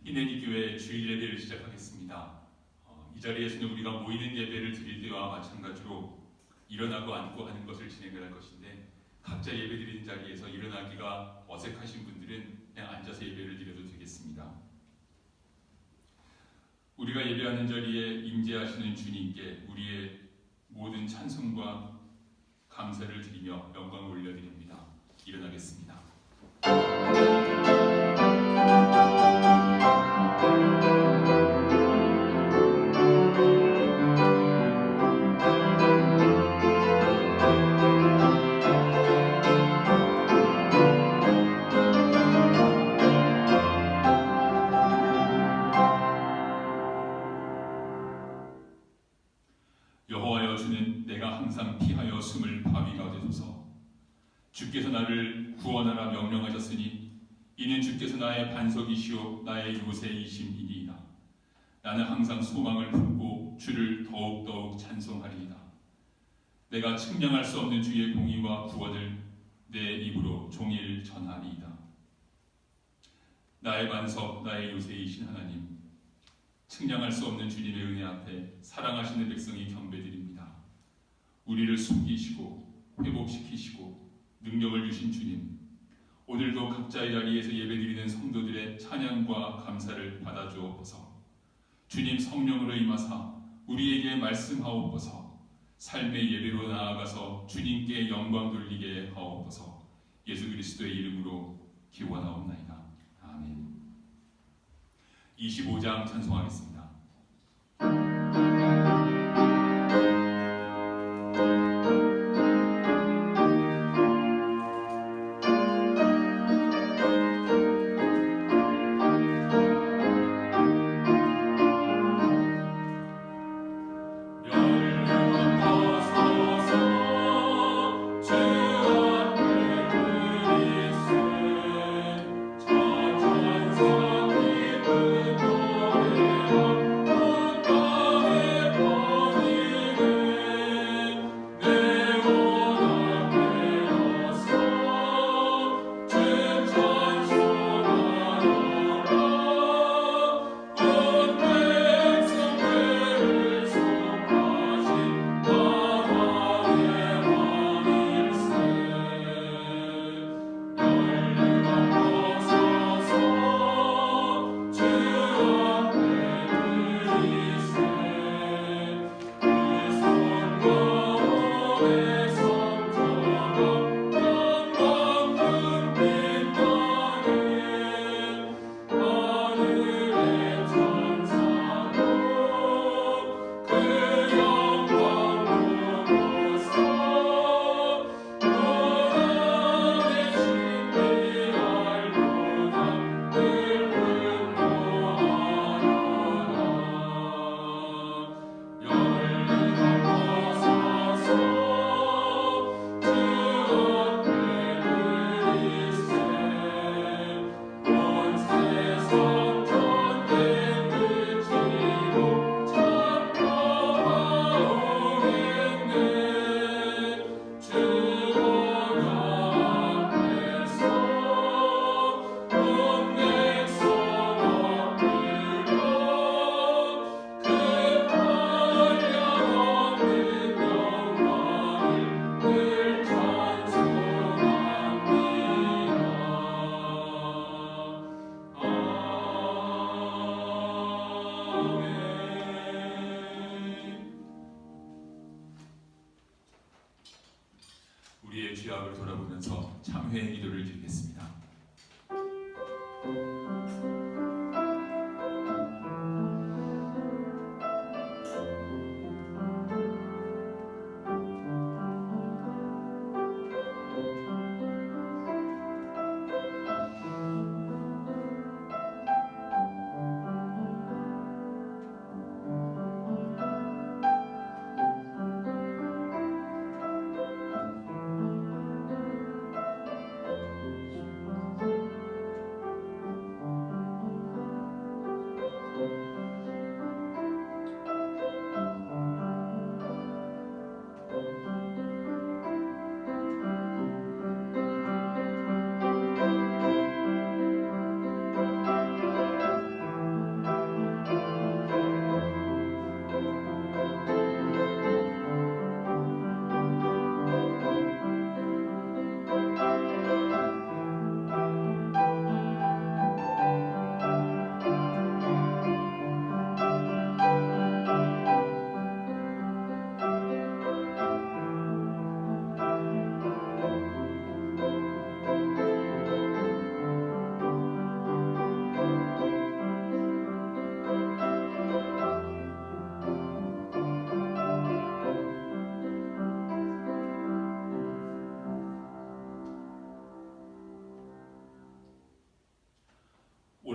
희내리 교회 주일 예배를 시작하겠습니다. 이 자리에서는 우리가 모이는 예배를 드릴 때와 마찬가지로 일어나고 앉고 하는 것을 진행을 할 것인데, 각자 예배 드리는 자리에서 일어나기가 어색하신 분들은 그냥 앉아서 예배를 드려도 되겠습니다. 우리가 예배하는 자리에 임재하시는 주님께 우리의 모든 찬송과 감사를 드리며 영광을 올려드립니다. 일어나겠습니다. 여호와여, 주는 내가 항상 피하여 숨을 바위가 되소서. 주께서 나를 구원하라 명령하셨으니 이는 주께서 나의 반석이시오 나의 요새이심이니이다. 나는 항상 소망을 품고 주를 더욱더욱 찬송하리이다. 내가 측량할 수 없는 주의 공의와 구원을 내 입으로 종일 전하리이다. 나의 반석, 나의 요새이신 하나님, 측량할 수 없는 주님의 은혜 앞에 사랑하시는 백성이 경배드립니다. 우리를 숨기시고 회복시키시고 능력을 주신 주님, 오늘도 각자의 자리에서 예배드리는 성도들의 찬양과 감사를 받아주옵소서. 주님 성령으로 임하사 우리에게 말씀하옵소서. 삶의 예배로 나아가서 주님께 영광 돌리게 하옵소서. 예수 그리스도의 이름으로 기원하옵나이다. 아멘. 25장 찬송하겠습니다. 우리의 죄악을 돌아보면서 참회의 기도를 드리겠습니다.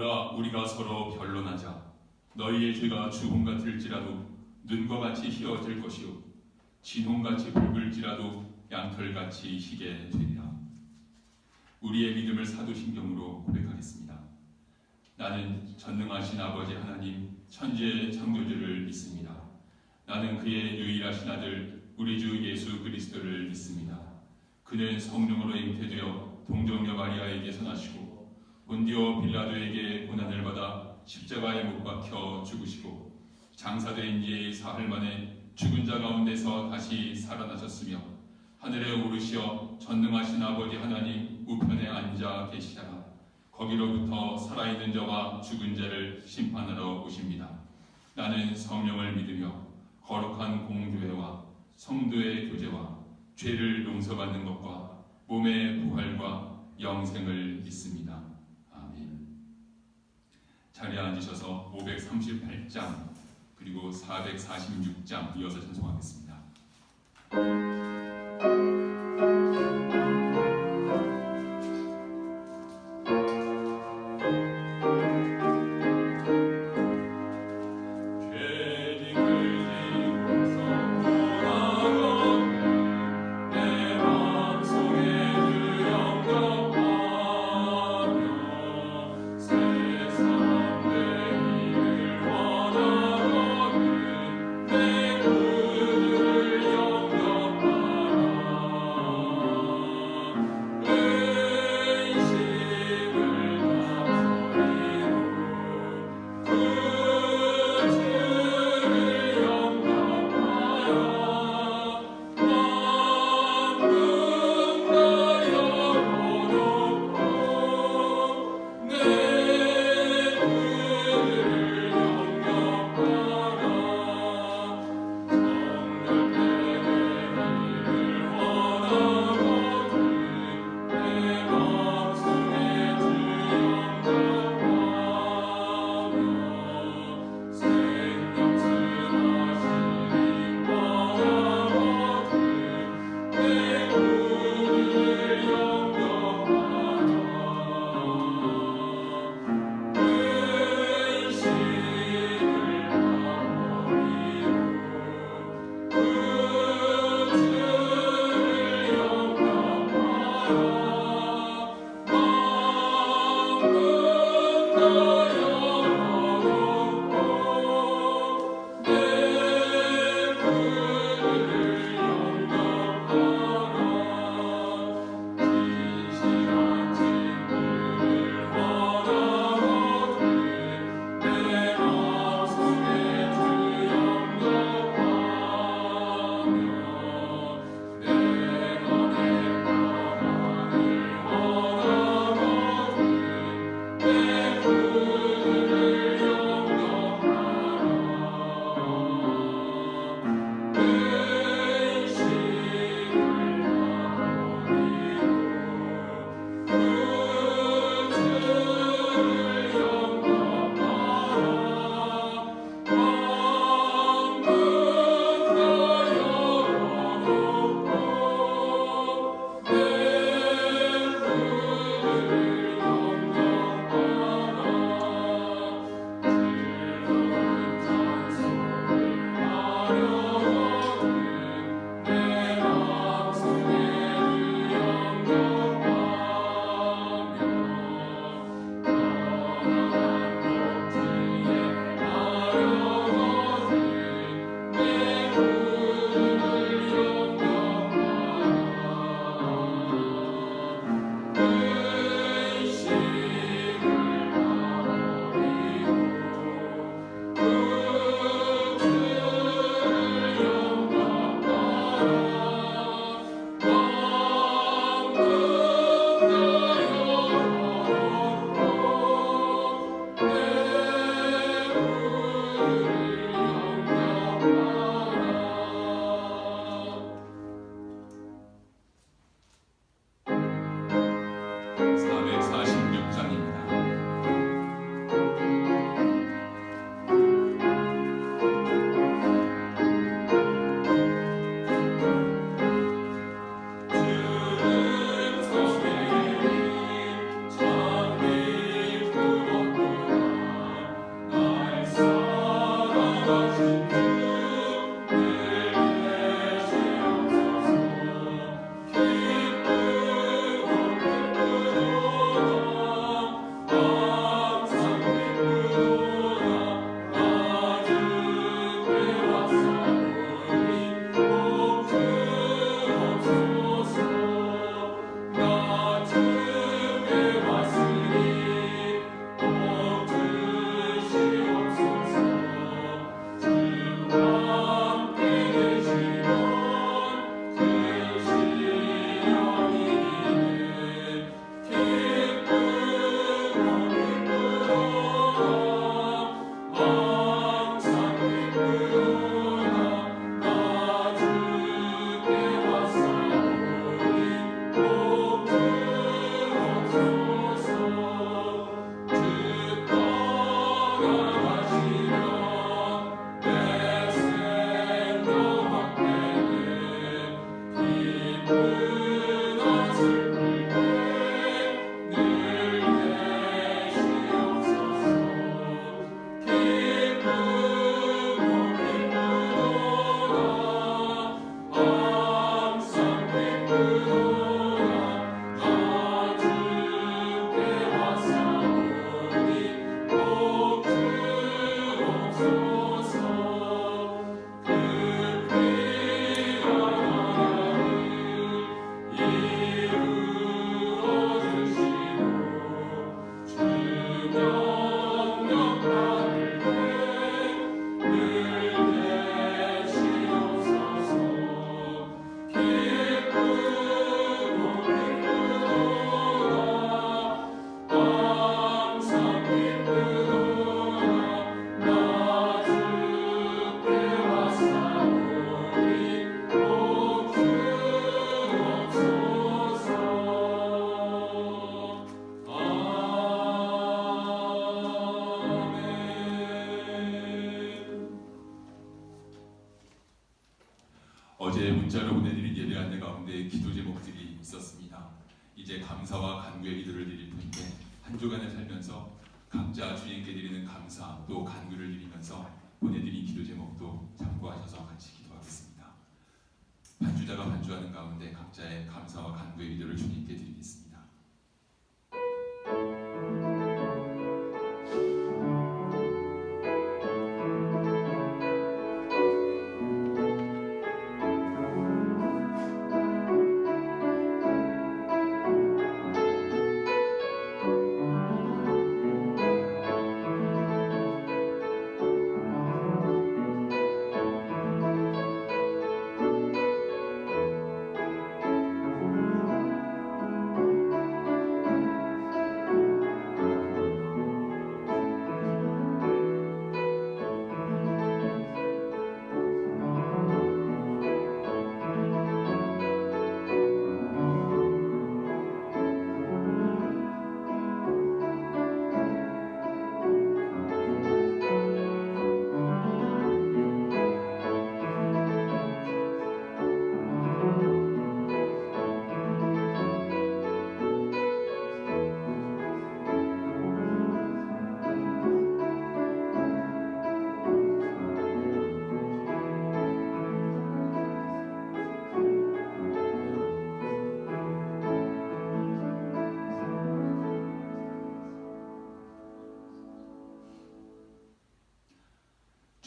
보라, 우리가 서로 변론하자. 너희의 죄가 주홍 같을지라도 눈과 같이 희어질 것이요 진홍같이 붉을지라도 양털같이 희게 되리라. 우리의 믿음을 사도신경으로 고백하겠습니다. 나는 전능하신 아버지 하나님 천지의 창조주를 믿습니다. 나는 그의 유일하신 아들 우리 주 예수 그리스도를 믿습니다. 그는 성령으로 잉태되어 동정녀 마리아에게서 나시고 본디오 빌라도에게 고난을 받아 십자가에 못 박혀 죽으시고 장사된 지 사흘 만에 죽은 자 가운데서 다시 살아나셨으며 하늘에 오르시어 전능하신 아버지 하나님 우편에 앉아 계시다가 거기로부터 살아있는 자와 죽은 자를 심판하러 오십니다. 나는 성령을 믿으며 거룩한 공교회와 성도의 교제와 죄를 용서받는 것과 몸의 부활과 영생을 믿습니다. 아멘. 자리에 앉으셔서 538장 그리고 446장 이어서 찬송하겠습니다. 내 그를 영접 문자로 보내드린 예배 안내 가운데 기도 제목들이 있었습니다. 이제 감사와 간구의 기도를 드릴 텐데 한 주간을 살면서 각자 주님께 드리는 감사 또 간구를 드리면서 보내드린 기도 제목도 참고하셔서 같이 기도하겠습니다. 반주자가 반주하는 가운데 각자의 감사와 간구의 기도를 주님께 드리겠습니다.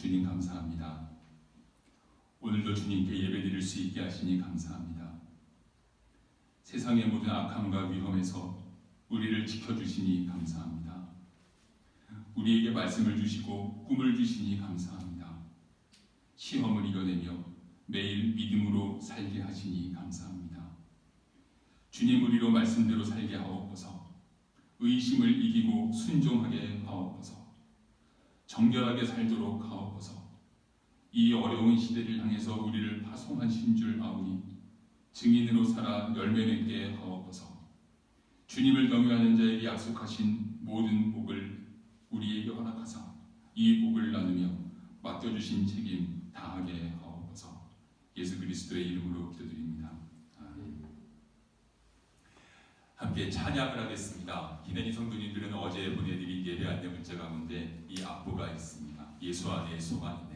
주님 감사합니다. 오늘도 주님께 예배드릴 수 있게 하시니 감사합니다. 세상의 모든 악함과 위험에서 우리를 지켜주시니 감사합니다. 우리에게 말씀을 주시고 꿈을 주시니 감사합니다. 시험을 이겨내며 매일 믿음으로 살게 하시니 감사합니다. 주님 우리로 말씀대로 살게 하옵소서. 의심을 이기고 순종하게 하옵소서. 정결하게 살도록 하옵소서. 이 어려운 시대를 향해서 우리를 파송하신 줄 아오니 증인으로 살아 열매 맺게 하옵소서. 주님을 경외하는 자에게 약속하신 모든 복을 우리에게 허락하사 이 복을 나누며 맡겨주신 책임 다하게 하옵소서. 예수 그리스도의 이름으로 기도드립니다. 아멘. 함께 찬양을 하겠습니다. 기내니 성도님들은 어제 보내드린 예배 안내 문자 가운데 이 앞부가 있습니다. 예수 안에 소망이네.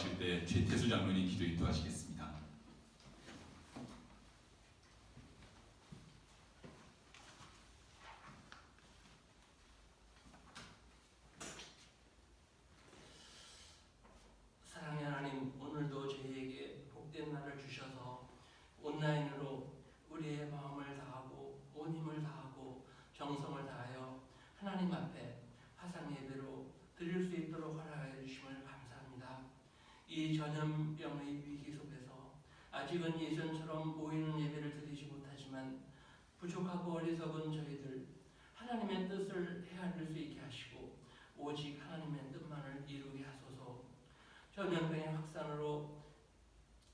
기도하실 때 최태수 장로님 기도 인도하시겠습니다. 사랑의 하나님, 오늘도 저희에게 복된 날을 주셔서 온라인으로 우리의 마음을 다하고 온 힘을 다하고 정성을 다하여 하나님 앞에 화상 예배로 드릴 수 있도록 허락해 주심을 감사합니다. 이 전염병의 위기 속에서 아직은 예전처럼 모이는 예배를 드리지 못하지만 부족하고 어리석은 저희들 하나님의 뜻을 헤아릴 수 있게 하시고 오직 하나님의 뜻만을 이루게 하소서. 전염병의 확산으로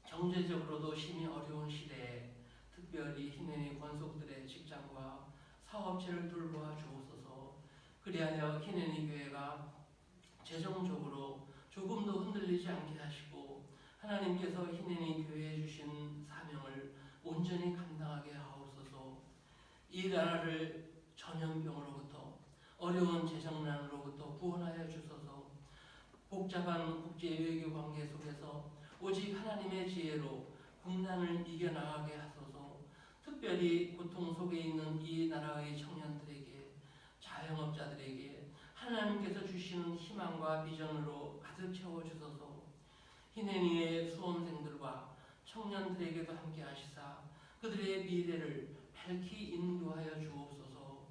경제적으로도 심히 어려운 시대에 특별히 희년의 권속들의 직장과 사업체를 돌보아 주옵소서. 그리하여 희년의 교회가 재정적으로 조금도 흔들리지 않게 하시고 하나님께서 희년의 교회에 주신 사명을 온전히 감당하게 하옵소서. 이 나라를 전염병으로부터 어려운 재정난으로부터 구원하여 주소서. 복잡한 국제 외교 관계 속에서 오직 하나님의 지혜로 국난을 이겨나가게 하소서. 특별히 고통 속에 있는 이 나라의 청년들에게, 자영업자들에게 하나님께서 주시는 희망과 비전으로 가득 채워주소서. 희년이의 수험생들과 청년들에게도 함께 하시사 그들의 미래를 밝히 인도하여 주옵소서.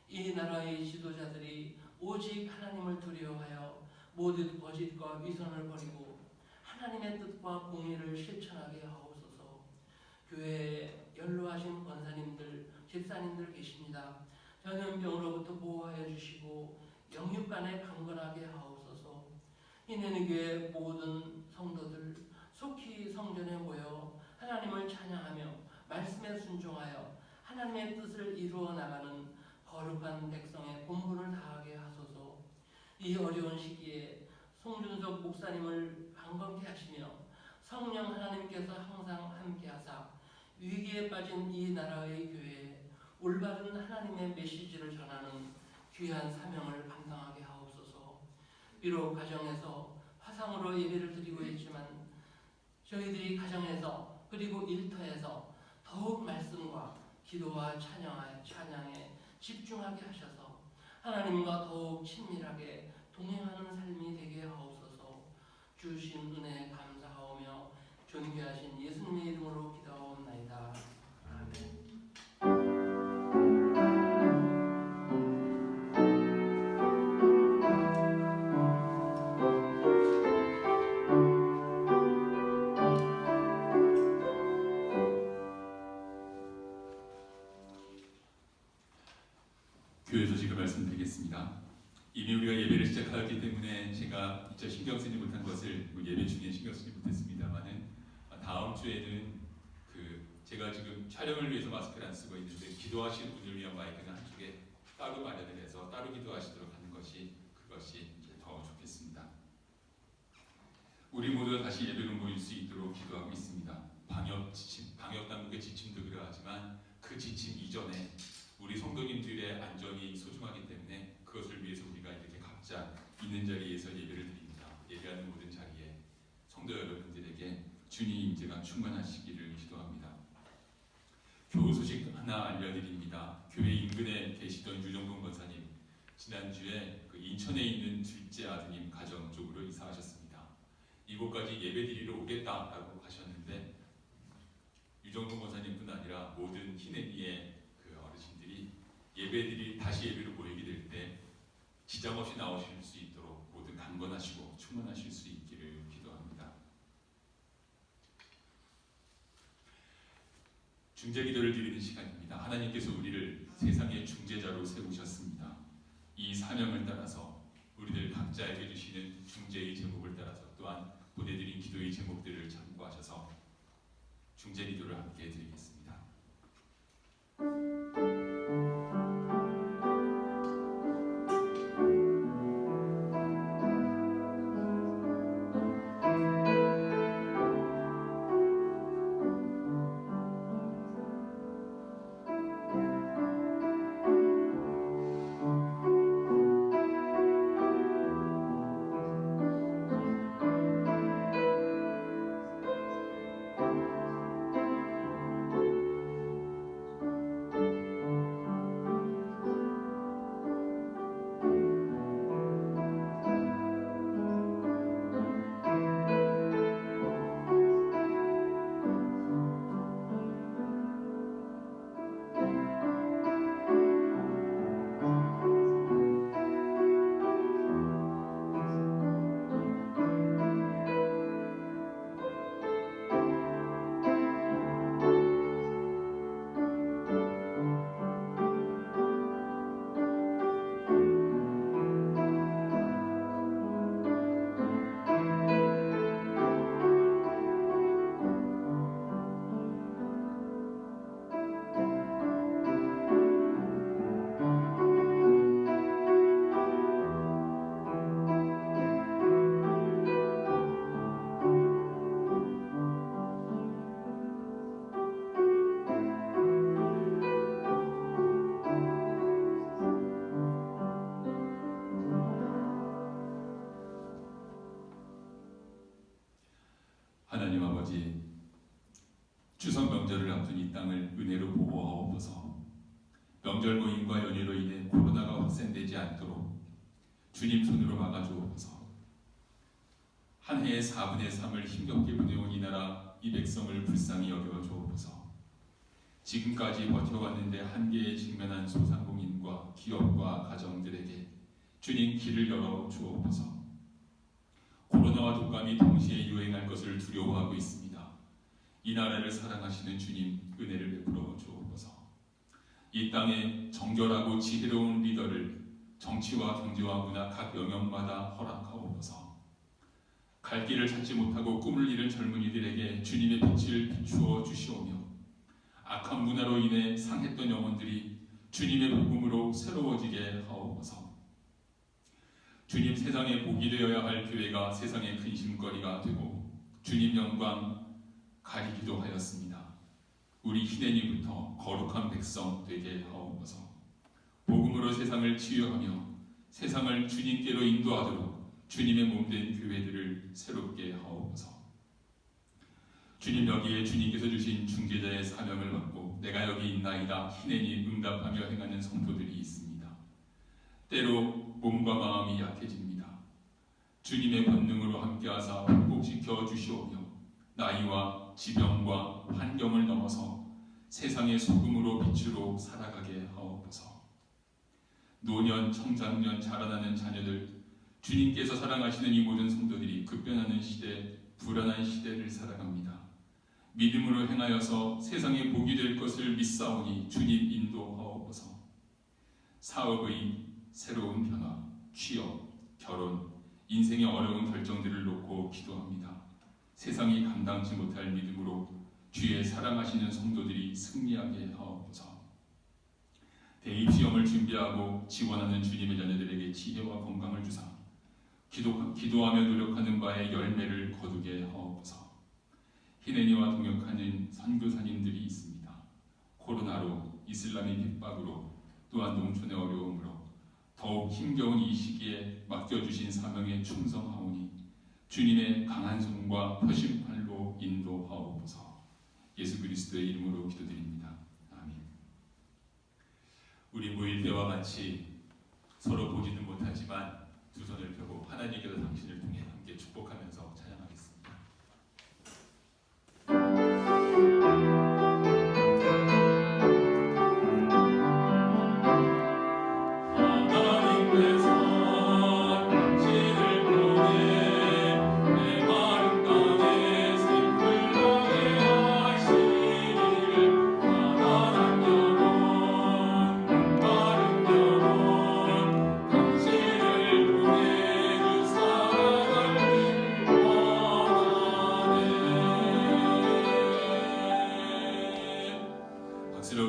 이 나라의 지도자들이 오직 하나님을 두려워하여 모든 거짓과 위선을 버리고 하나님의 뜻과 공의를 실천하게 하옵소서. 교회에 연로하신 권사님들, 집사님들 계십니다. 전염병으로부터 보호하여 주시고 영육간에 강건하게 하옵소서. 희년의 교회 모든 성도들 속히 성전에 모여 하나님을 찬양하며 말씀에 순종하여 하나님의 뜻을 이루어 나가는 거룩한 백성의 본분을 다하게 하소서. 이 어려운 시기에 송준석 목사님을 강건케 하시며 성령 하나님께서 항상 함께하사 위기에 빠진 이 나라의 교회에 올바른 하나님의 메시지를 전하는 귀한 사명을 감당하게 하옵소서. 비록 가정에서 화상으로 예배를 드리고 있지만 저희들이 가정에서 그리고 일터에서 더욱 말씀과 기도와 찬양에 집중하게 하셔서 하나님과 더욱 친밀하게 동행하는 삶이 되게 하옵소서. 주신 은혜 감사하오며 존귀하신 예수님의 이름으로 기도하옵나이다. 아멘. 교회 소식을 말씀드리겠습니다. 이미 우리가 예배를 시작하였기 때문에 제가 이제 신경 쓰지 못한 것을 예배 중에 신경 쓰지 못했습니다만은 다음 주에는 제가 지금 촬영을 위해서 마스크를 안 쓰고 있는데 기도하실 분을 위한 마이크는 한쪽에 따로 마련을 해서 따로 기도하시도록 하는 것이 이제 더 좋겠습니다. 우리 모두가 다시 예배로 모일 수 있도록 기도하고 있습니다. 방역 당국의 지침도 그러하지만 그 지침 이전에 우리 성도님들의 안전이 소중하기 때문에 그것을 위해서 우리가 이렇게 각자 있는 자리에서 예배를 드립니다. 예배하는 모든 자리에 성도 여러분들에게 주님 임재가 충만하시기를 기도합니다. 교우 소식 하나 알려드립니다. 교회 인근에 계시던 유정동 권사님 지난주에 인천에 있는 둘째 아드님 가정 쪽으로 이사하셨습니다. 이곳까지 예배드리러 오겠다라고 하셨는데 유정동 권사님뿐 아니라 모든 희내리의 어르신들이 다시 예배로 모이게 될 때 지장 없이 나오실 수 있도록 모두 강건하시고 충만하실 수 있기를 기도합니다. 중재기도를 드리는 시간입니다. 하나님께서 우리를 세상의 중재자로 세우셨습니다. 이 사명을 따라서 우리들 각자에게 주시는 중재의 제목을 따라서 또한 보내드린 기도의 제목들을 참고하셔서 중재기도를 함께 드리겠습니다. 명절을 앞둔 이 땅을 은혜로 보호하옵소서. 명절 모임과 연휴로 인해 코로나가 확산되지 않도록 주님 손으로 막아주옵소서. 한 해의 4분의 3을 힘겹게 보내온 이 나라 이 백성을 불쌍히 여겨주옵소서. 지금까지 버텨왔는데 한계에 직면한 소상공인과 기업과 가정들에게 주님 길을 열어 주옵소서. 코로나와 독감이 동시에 유행할 것을 두려워하고 있습니다. 이 나라를 사랑하시는 주님 은혜를 베풀어 주옵소서. 이 땅에 정결하고 지혜로운 리더를 정치와 경제와 문화 각 영역마다 허락하옵소서. 갈 길을 찾지 못하고 꿈을 이룬 젊은이들에게 주님의 빛을 비추어 주시오며 악한 문화로 인해 상했던 영혼들이 주님의 복음으로 새로워지게 하옵소서. 주님, 세상에 복이 되어야 할 교회가 세상의 근심거리가 되고 주님 영광 가리기도 하였습니다. 우리 희내니부터 거룩한 백성 되게 하옵소서. 복음으로 세상을 치유하며 세상을 주님께로 인도하도록 주님의 몸된 교회들을 새롭게 하옵소서. 주님, 여기에 주님께서 주신 중재자의 사명을 받고 내가 여기 있나이다 희내니 응답하며 행하는 성도들이 있습니다. 때로 몸과 마음이 약해집니다. 주님의 권능으로 함께하사 회복시켜 주시오며 나이와 지병과 환경을 넘어서 세상의 소금으로 빛으로 살아가게 하옵소서. 노년, 청장년 자라나는 자녀들, 주님께서 사랑하시는 이 모든 성도들이 급변하는 시대, 불안한 시대를 살아갑니다. 믿음으로 행하여서 세상에 복이 될 것을 믿사오니 주님 인도하옵소서. 사업의 새로운 변화, 취업, 결혼, 인생의 어려운 결정들을 놓고 기도합니다. 세상이 감당치 못할 믿음으로 주의 사랑하시는 성도들이 승리하게 하옵소서. 대입시험을 준비하고 지원하는 주님의 자녀들에게 지혜와 건강을 주사 기도하며 노력하는 바에 열매를 거두게 하옵소서. 희내니와 동역하는 선교사님들이 있습니다. 코로나로, 이슬람의 핍박으로, 또한 농촌의 어려움으로 더욱 힘겨운 이 시기에 맡겨주신 사명에 충성하오니 주님의 강한 손과 표심팔로 인도하옵소서. 예수 그리스도의 이름으로 기도드립니다. 아멘. 우리 모일 때와 같이 서로 보지는 못하지만 두 손을 펴고 하나님께서 당신을 통해 함께 축복하면서 찬양하겠습니다.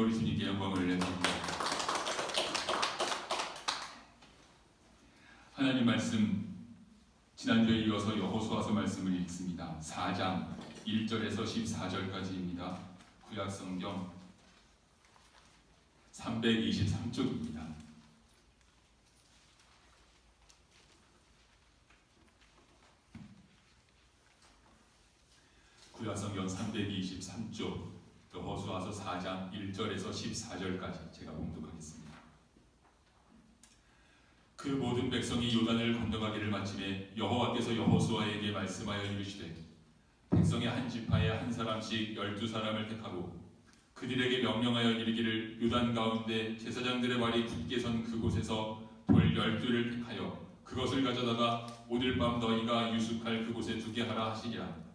우리 주님께 영광을 드립니다. 하나님 말씀 지난주에 이어서 여호수아서 말씀을 읽습니다. 4장 1절에서 14절까지입니다. 구약성경 323쪽입니다. 구약성경 323쪽 여호수아서 4장 1절에서 14절까지 제가 봉독하겠습니다. 그 모든 백성이 요단을 건너가기를 마침에 여호와께서 여호수아에게 말씀하여 이르시되 백성의 한 지파에 한 사람씩 12사람을 택하고 그들에게 명령하여 이르기를 요단 가운데 제사장들의 발이 굳게 선 그곳에서 돌 12를 택하여 그것을 가져다가 오늘 밤 너희가 유숙할 그곳에 두게 하라 하시니라.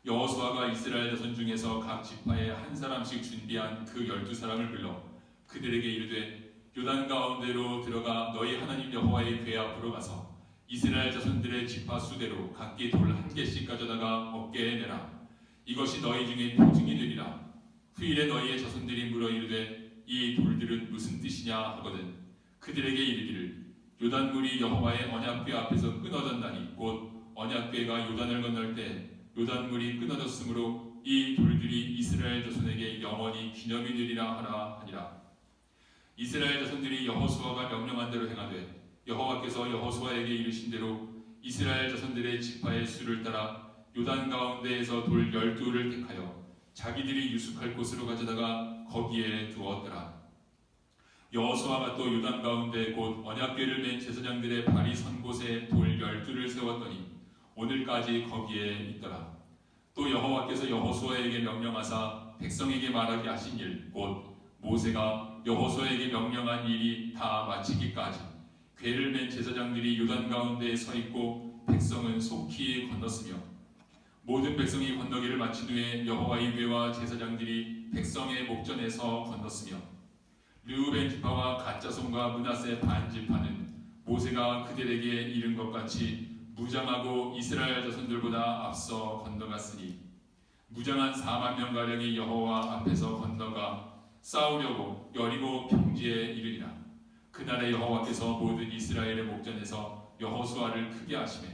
여호수아가 이스라엘 자손 중에서 각 지파에 한 사람씩 준비한 그 12사람을 불러 그들에게 이르되 요단 가운데로 들어가 너희 하나님 여호와의 궤 앞으로 가서 이스라엘 자손들의 지파 수대로 각기 돌 한 개씩 가져다가 어깨에 내라. 이것이 너희 중에 표징이 되리라. 후일에 너희의 자손들이 물어 이르되 이 돌들은 무슨 뜻이냐 하거든 그들에게 이르기를 요단물이 여호와의 언약궤 앞에서 끊어졌나니 곧 언약궤가 요단을 건널 때 요단물이 끊어졌으므로 이 돌들이 이스라엘 자손에게 영원히 기념이 되리라 하라 하니라. 이스라엘 자손들이 여호수아가 명령한 대로 행하되 여호와께서 여호수아에게 이르신 대로 이스라엘 자손들의 지파의 수를 따라 요단 가운데에서 돌 12를 택하여 자기들이 유숙할 곳으로 가져다가 거기에 두었더라. 여호수아가 또 요단 가운데 곧 언약궤를 맨 제사장들의 발이 선 곳에 돌 12를 세웠더니 오늘까지 거기에 있더라. 또 여호와께서 여호수아에게 명령하사 백성에게 말하게 하신 일, 곧 모세가 여호수아에게 명령한 일이 다 마치기까지 궤를 맨 제사장들이 요단 가운데에 서 있고 백성은 속히 건넜으며, 모든 백성이 건너기를 마친 후에 여호와의 궤와 제사장들이 백성의 목전에서 건넜으며, 르우벤 지파와 갓 자손과 므낫세 반 지파는 모세가 그들에게 이른 것 같이 무장하고 이스라엘 자손들보다 앞서 건너갔으니 무장한 4만 명 가량이 여호와 앞에서 건너가 싸우려고 여리고 평지에 이르리라. 그날에 여호와께서 모든 이스라엘의 목전에서 여호수아를 크게 하시매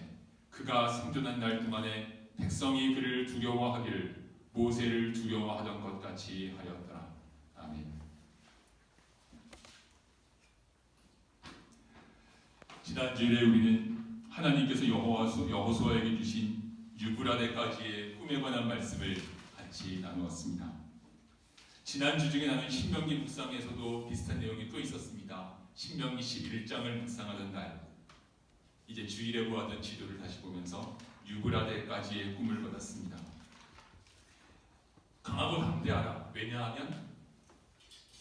그가 생존한 날 동안에 백성이 그를 두려워하기를 모세를 두려워하던 것 같이 하였더라. 아멘. 지난 주일에 우리는 하나님께서 여호수아에게 주신 유브라데까지의 꿈에 관한 말씀을 같이 나누었습니다. 지난주 중에 나는 신명기 묵상에서도 비슷한 내용이 또 있었습니다. 신명기 11장을 묵상하던 날, 이제 주일에 보았던 지도를 다시 보면서 유브라데까지의 꿈을 받았습니다. 강하고 담대하라. 왜냐하면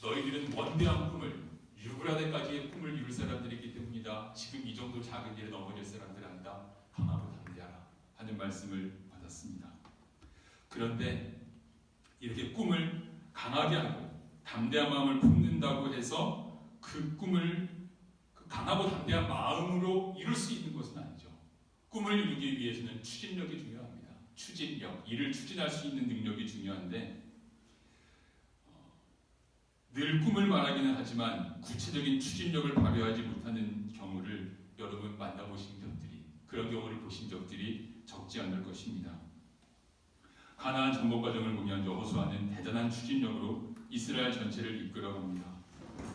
너희들은 원대한 꿈을, 유브라데까지의 꿈을 이룰 사람들이기 때문이다. 지금 이 정도 작은 일에 넘어질 사람들 아니다. 강하고 담대하라 하는 말씀을 받았습니다. 그런데 이렇게 꿈을 강하게 하고 담대한 마음을 품는다고 해서 그 꿈을 강하고 담대한 마음으로 이룰 수 있는 것은 아니죠. 꿈을 이루기 위해서는 추진력이 중요합니다. 추진력, 일을 추진할 수 있는 능력이 중요한데 늘 꿈을 말하기는 하지만 구체적인 추진력을 발휘하지 못하는 경우를 여러분 만나보신 적들이, 그런 경우를 보신 적들이 적지 않을 것입니다. 가나안 정복 과정을 보면 여호수아는 대단한 추진력으로 이스라엘 전체를 이끌어갑니다.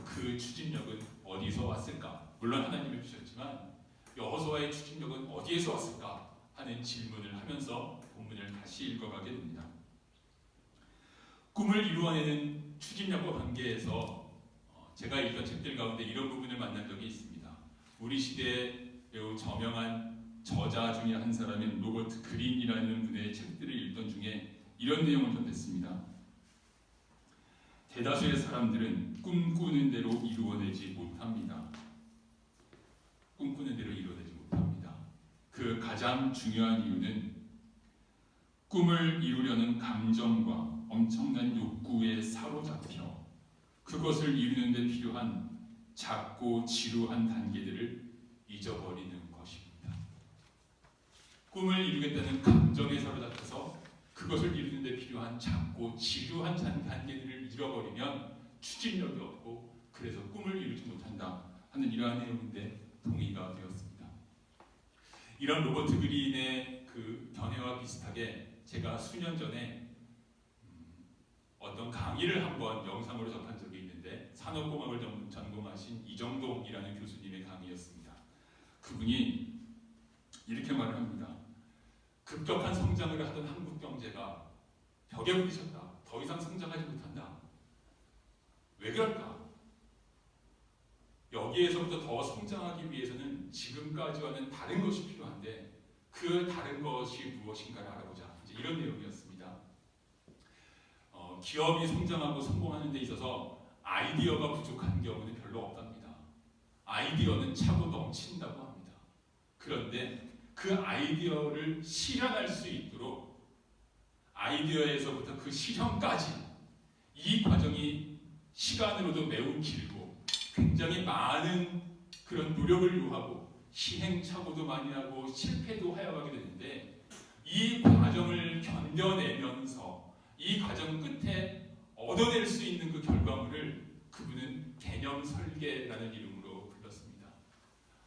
그 추진력은 어디서 왔을까? 물론 하나님이 주셨지만 여호수아의 추진력은 어디에서 왔을까? 하는 질문을 하면서 본문을 다시 읽어가게 됩니다. 꿈을 이루어내는 추진력과 관계에서 제가 읽던 책들 가운데 이런 부분을 만난 적이 있습니다. 우리 시대에 매우 저명한 저자 중에 한 사람인 로버트 그린이라는 분의 책들을 읽던 중에 이런 내용을 접했습니다. 대다수의 사람들은 꿈꾸는 대로 이루어내지 못합니다. 꿈꾸는 대로 이루어내지 못합니다. 그 가장 중요한 이유는 꿈을 이루려는 감정과 엄청난 욕구에 사로잡혀 그것을 이루는 데 필요한 작고 지루한 단계들을 잊어버리는 것입니다. 꿈을 이루겠다는 감정에 사로잡혀서 그것을 이루는 데 필요한 작고 지루한 단계들을 잃어버리면 추진력이 없고 그래서 꿈을 이루지 못한다 하는 이러한 내용인데 동의가 되었습니다. 이런 로버트 그린의 그 견해와 비슷하게 제가 수년 전에 어떤 강의를 한번 영상으로 접한 적이 있는데 산업공학을 전공하신 이정동이라는 교수님의 강의였습니다. 그분이 이렇게 말을 합니다. 급격한 성장을 하던 한국 경제가 벽에 부딪혔다. 더 이상 성장하지 못한다. 왜 그럴까? 여기에서부터 더 성장하기 위해서는 지금까지와는 다른 것이 필요한데 그 다른 것이 무엇인가를 알아보자. 이제 이런 내용이었습니다. 기업이 성장하고 성공하는 데 있어서 아이디어가 부족한 경우는 별로 없답니다. 아이디어는 차고 넘친다고 합니다. 그런데 그 아이디어를 실현할 수 있도록 아이디어에서부터 그 실현까지 이 과정이 시간으로도 매우 길고 굉장히 많은 그런 노력을 요하고 시행착오도 많이 하고 실패도 하여가게 되는데 이 과정을 견뎌내면서 이 과정 끝에 얻어낼 수 있는 그 결과물을 그분은 개념 설계라는 이름으로 불렀습니다.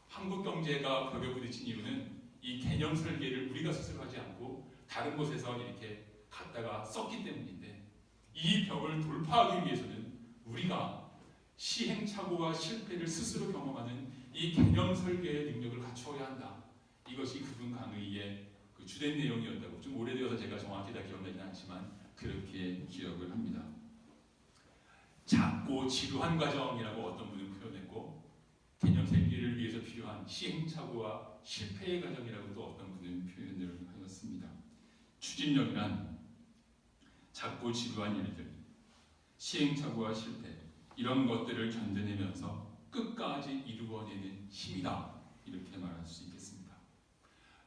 한국 경제가 벽에 부딪힌 이유는 이 개념 설계를 우리가 스스로 하지 않고 다른 곳에서 이렇게 갖다가 썼기 때문인데 이 벽을 돌파하기 위해서는 우리가 시행착오와 실패를 스스로 경험하는 이 개념 설계의 능력을 갖추어야 한다. 이것이 그분 강의의 그 주된 내용이었다고, 좀 오래되어서 제가 정확히 다 기억나지는 않지만 그렇게 기억을 합니다. 작고 지루한 과정이라고 어떤 분은 표현했고 개념 생기를 위해서 필요한 시행착오와 실패의 과정이라고 또 어떤 분은 표현을 하였습니다. 추진력이란 작고 지루한 일들, 시행착오와 실패 이런 것들을 견뎌내면서 끝까지 이루어내는 힘이다 이렇게 말할 수 있겠습니다.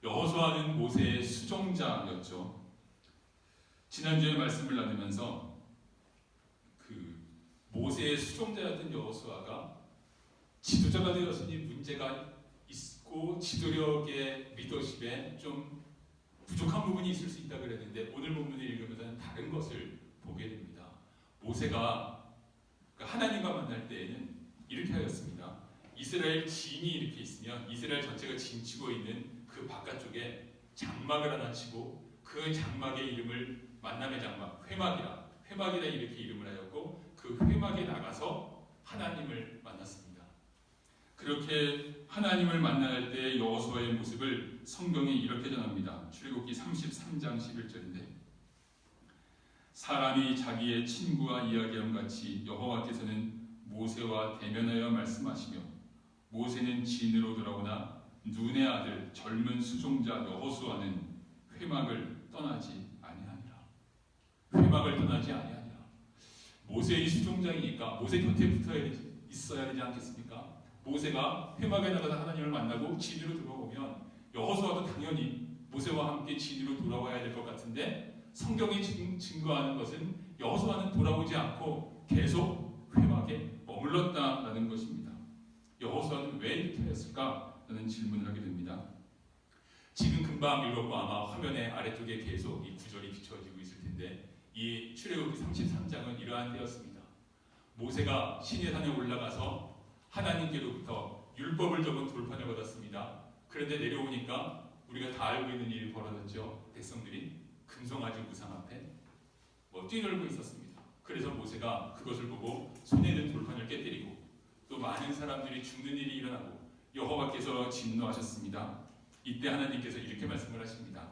여호수아는 모세의 수종자였죠. 지난주에 말씀을 나누면서 그 모세의 수종자였던 여호수아가 지도자가 되었으니 문제가 있고 지도력의 리더십에 좀 부족한 부분이 있을 수 있다 그랬는데 오늘 본문을 읽으면서 다른 것을 보게 됩니다. 모세가 하나님과 만날 때에는 이렇게 하였습니다. 이스라엘 진이 이렇게 있으면 이스라엘 전체가 진치고 있는 그 바깥쪽에 장막을 하나 치고 그 장막의 이름을 만남의 장막, 회막이라 이렇게 이름을 하였고 그 회막에 나가서 하나님을 만났습니다. 그렇게 하나님을 만날 때 여호수아의 모습을 성경이 이렇게 전합니다. 출애굽기 33장 11절인데 사람이 자기의 친구와 이야기함 같이 여호와께서는 모세와 대면하여 말씀하시며 모세는 진으로 돌아오나 눈의 아들 젊은 수종자 여호수아는 회막을 떠나지 아니하니라. 회막을 떠나지 아니하니라. 모세의 수종자이니까 모세 곁에 붙어 있어야 되지 않겠습니까? 모세가 회막에 나가서 하나님을 만나고 진으로 돌아오면 여호수아도 당연히 모세와 함께 진으로 돌아와야 될 것 같은데 성경이 증거하는 것은 여호수아는 돌아오지 않고 계속 회막에 머물렀다라는 것입니다. 여호수아는 왜 이렇게 했을까? 라는 질문을 하게 됩니다. 지금 금방 읽었고 아마 화면의 아래쪽에 계속 이 구절이 비춰지고 있을 텐데 이 출애굽기 33장은 이러한 때였습니다. 모세가 시내산에 올라가서 하나님께로부터 율법을 적은 돌판을 받았습니다. 그런데 내려오니까 우리가 다 알고 있는 일이 벌어졌죠. 백성들이 금송아지 우상 앞에 뛰놀고 있었습니다. 그래서 모세가 그것을 보고 손에 든 돌판을 깨뜨리고 또 많은 사람들이 죽는 일이 일어나고 여호와께서 진노하셨습니다. 이때 하나님께서 이렇게 말씀을 하십니다.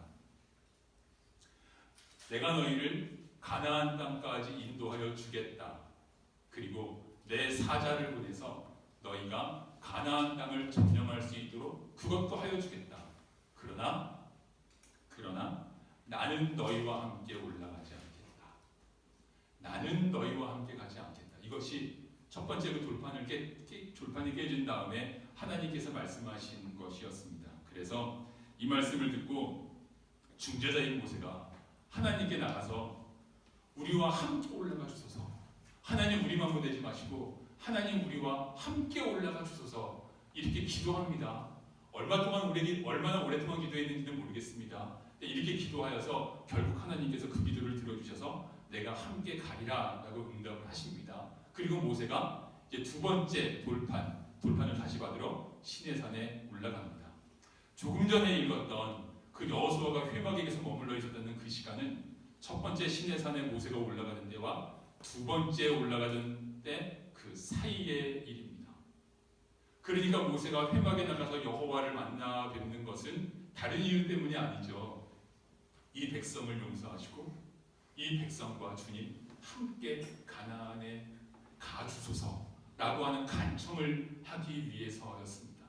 내가 너희를 가나안 땅까지 인도하여 주겠다. 그리고 내 사자를 보내서 너희가 가나안 땅을 점령할 수 있도록 그것도 하여 주겠다. 그러나 나는 너희와 함께 올라가지 않겠다. 나는 너희와 함께 가지 않겠다. 이것이 첫 번째 그 돌판이 깨진 다음에 하나님께서 말씀하신 것이었습니다. 그래서 이 말씀을 듣고 중재자인 모세가 하나님께 나가서 우리와 함께 올라가 주소서. 하나님 우리만 보내지 마시고 하나님 우리와 함께 올라가 주소서 이렇게 기도합니다. 얼마나 오랫동안 기도했는지는 모르겠습니다. 이렇게 기도하여서 결국 하나님께서 그 기도를 들어주셔서 내가 함께 가리라 라고 응답을 하십니다. 그리고 모세가 이제 두 번째 돌판을 다시 받으러 시내산에 올라갑니다. 조금 전에 읽었던 그 여호수아가 회막에서 머물러 있었다는 그 시간은 첫 번째 시내산에 모세가 올라가는 데와 두 번째 올라가던 때 그 사이의 일입니다. 그러니까 모세가 회막에 나가서 여호와를 만나 뵙는 것은 다른 이유 때문이 아니죠. 이 백성을 용서하시고 이 백성과 주님 함께 가나안에 가주소서라고 하는 간청을 하기 위해서였습니다.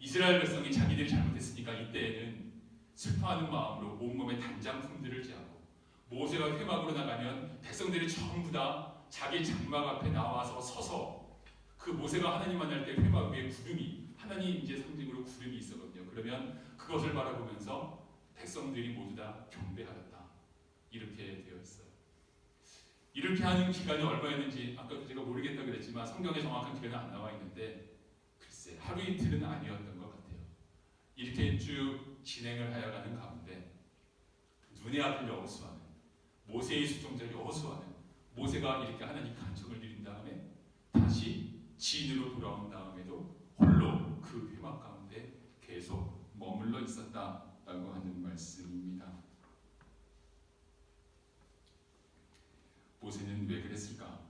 이스라엘 백성이 자기들이 잘못했으니까 이때에는 슬퍼하는 마음으로 온몸에 단장품들을 제하고 모세가 회막으로 나가면 백성들이 전부 다 자기 장막 앞에 나와서 서서 그 모세가 하나님 만날 때 회막 위에 구름이 하나님 이제 상징으로 구름이 있었거든요. 그러면 그것을 바라보면서 백성들이 모두 다 경배하였다. 이렇게 되어 있어요. 이렇게 하는 기간이 얼마였는지 아까도 제가 모르겠다 그랬지만 성경에 정확한 기간은 안 나와 있는데 글쎄 하루 이틀은 아니었던 것 같아요. 이렇게 쭉 진행을 하여가는 가운데 눈의 아들 여호수아는 모세의 수종자 여호수아는 모세가 이렇게 하나님 간청을 드린 다음에 다시 진으로 돌아온 다음에도 홀로 그 회막 가운데 계속 머물러 있었다라고 하는 말씀입니다. 모세는 왜 그랬을까?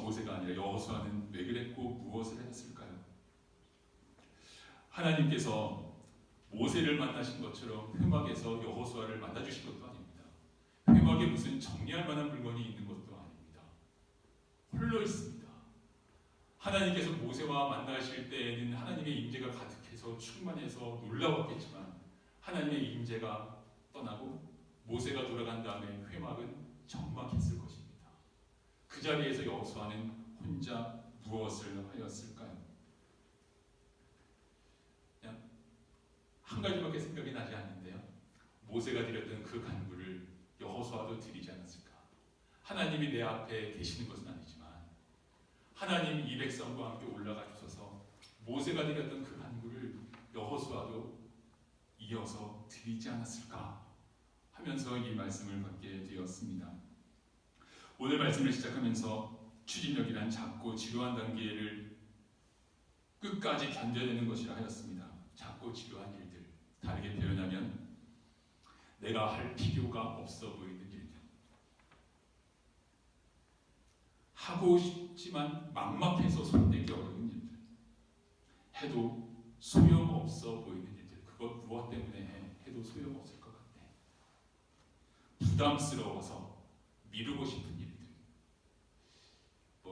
모세가 아니라 여호수아는 왜 그랬고 무엇을 했을까요? 하나님께서 모세를 만나신 것처럼 회막에서 여호수아를 만나주신 것도 아닙니다. 회막에 무슨 정리할 만한 물건이 있는 것도 아닙니다. 홀로 있습니다. 하나님께서 모세와 만나실 때에는 하나님의 임재가 가득해서 충만해서 놀라웠겠지만 하나님의 임재가 떠나고 모세가 돌아간 다음에 회막은 적막했을 것입니다. 그 자리에서 여호수아는 혼자 무엇을 하였을까요? 그냥 한 가지밖에 생각이 나지 않는데요. 모세가 드렸던 그 간구를 여호수아도 드리지 않았을까? 하나님이 내 앞에 계시는 것은 아니지만 하나님 이 백성과 함께 올라가 주셔서 모세가 드렸던 그 간구를 여호수아도 이어서 드리지 않았을까 하면서 이 말씀을 받게 되었습니다. 오늘 말씀을 시작하면서 추진력이란 작고 지루한 단계를 끝까지 견뎌내는 것이라 하였습니다. 작고 지루한 일들, 다르게 표현하면 내가 할 필요가 없어 보이는 일들, 하고 싶지만 막막해서 손대기 어려운 일들, 해도 소용없어 보이는 일들, 그것 무엇 때문에 해도 소용없을 것 같아, 부담스러워서 미루고 싶은 일들,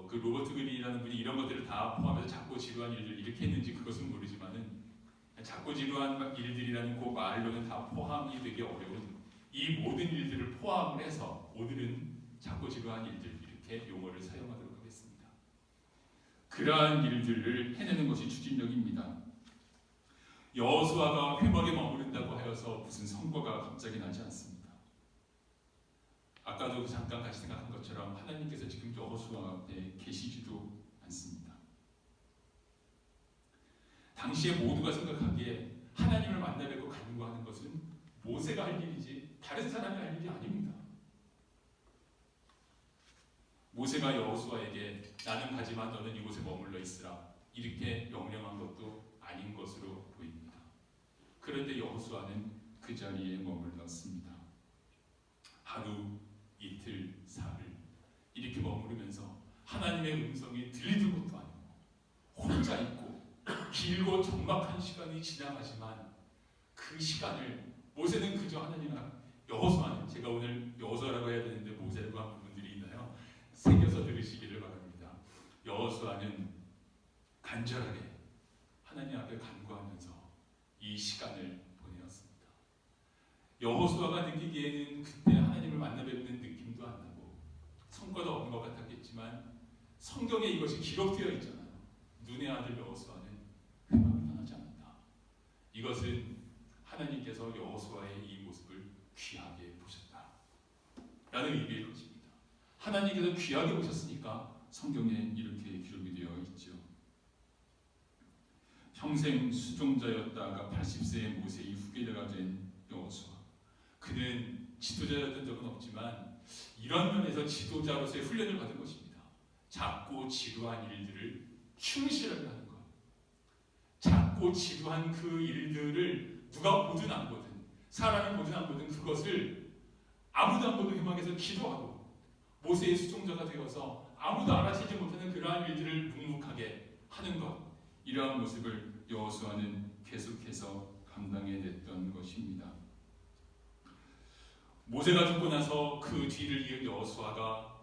그 로버트 그린이라는 분이 이런 것들을 다 포함해서 작고 지루한 일들 이렇게 했는지 그것은 모르지만은 작고 지루한 일들이라는 그 말로는 다 포함이 되기 어려운 이 모든 일들을 포함을 해서 오늘은 작고 지루한 일들 이렇게 용어를 사용하도록 하겠습니다. 그러한 일들을 해내는 것이 추진력입니다. 여호수아가 회막에 머무른다고 하여서 무슨 성과가 갑자기 나지 않습니다. 아까도 잠깐 같이 생각한 것처럼 하나님께서 지금 여호수아 앞에 계시지도 않습니다. 당시에 모두가 생각하기에 하나님을 만나 뵙고 간구하는 것은 모세가 할 일이지 다른 사람이 할 일이 아닙니다. 모세가 여호수아에게 나는 가지만 너는 이곳에 머물러 있으라 이렇게 명령한 것도 아닌 것으로 보입니다. 그런데 여호수아는 그 자리에 머물렀습니다. 하루, 이틀, 사흘 이렇게 머무르면서 하나님의 음성이 들리는 것도 아니고 혼자 있고 길고 적막한 시간이 지나가지만 그 시간을 모세는 그저 하나님과 여호수아는, 제가 오늘 여호수아라고 해야 되는데 모세라고 하는 분들이 있나요? 새겨서 들으시기를 바랍니다. 여호수아는 간절하게 하나님 앞에 간구하면서 이 시간을 보내었습니다. 여호수아가 느끼기에는 그때 하나님을 만나 뵙는 느낌도 안 나고 성과도 없는 것 같았겠지만 성경에 이것이 기록되어 있잖아요. 눈의 아들 여호수아는 회막을 떠나지 않았다. 이것은 하나님께서 여호수아의 이 모습을 귀하게 보셨다 라는 의미일 것입니다. 하나님께서 귀하게 보셨으니까 성경에 이렇게 기록이 되어 있죠. 평생 수종자였다가 80세의 모세의 후계자가 된 여호수아, 그는 지도자였던 적은 없지만 이런 면에서 지도자로서의 훈련을 받은 것입니다. 작고 지루한 일들을 충실하게 하는 것, 작고 지루한 그 일들을 누가 보든 안 보든 사람이 보든 안 보든 그것을 아무도 안 보는 회막에서 기도하고 모세의 수종자가 되어서 아무도 알아채지 못하는 그러한 일들을 묵묵하게 하는 것, 이러한 모습을 여호수아는 계속해서 감당해냈던 것입니다. 모세가 죽고 나서 그 뒤를 이은 여호수아가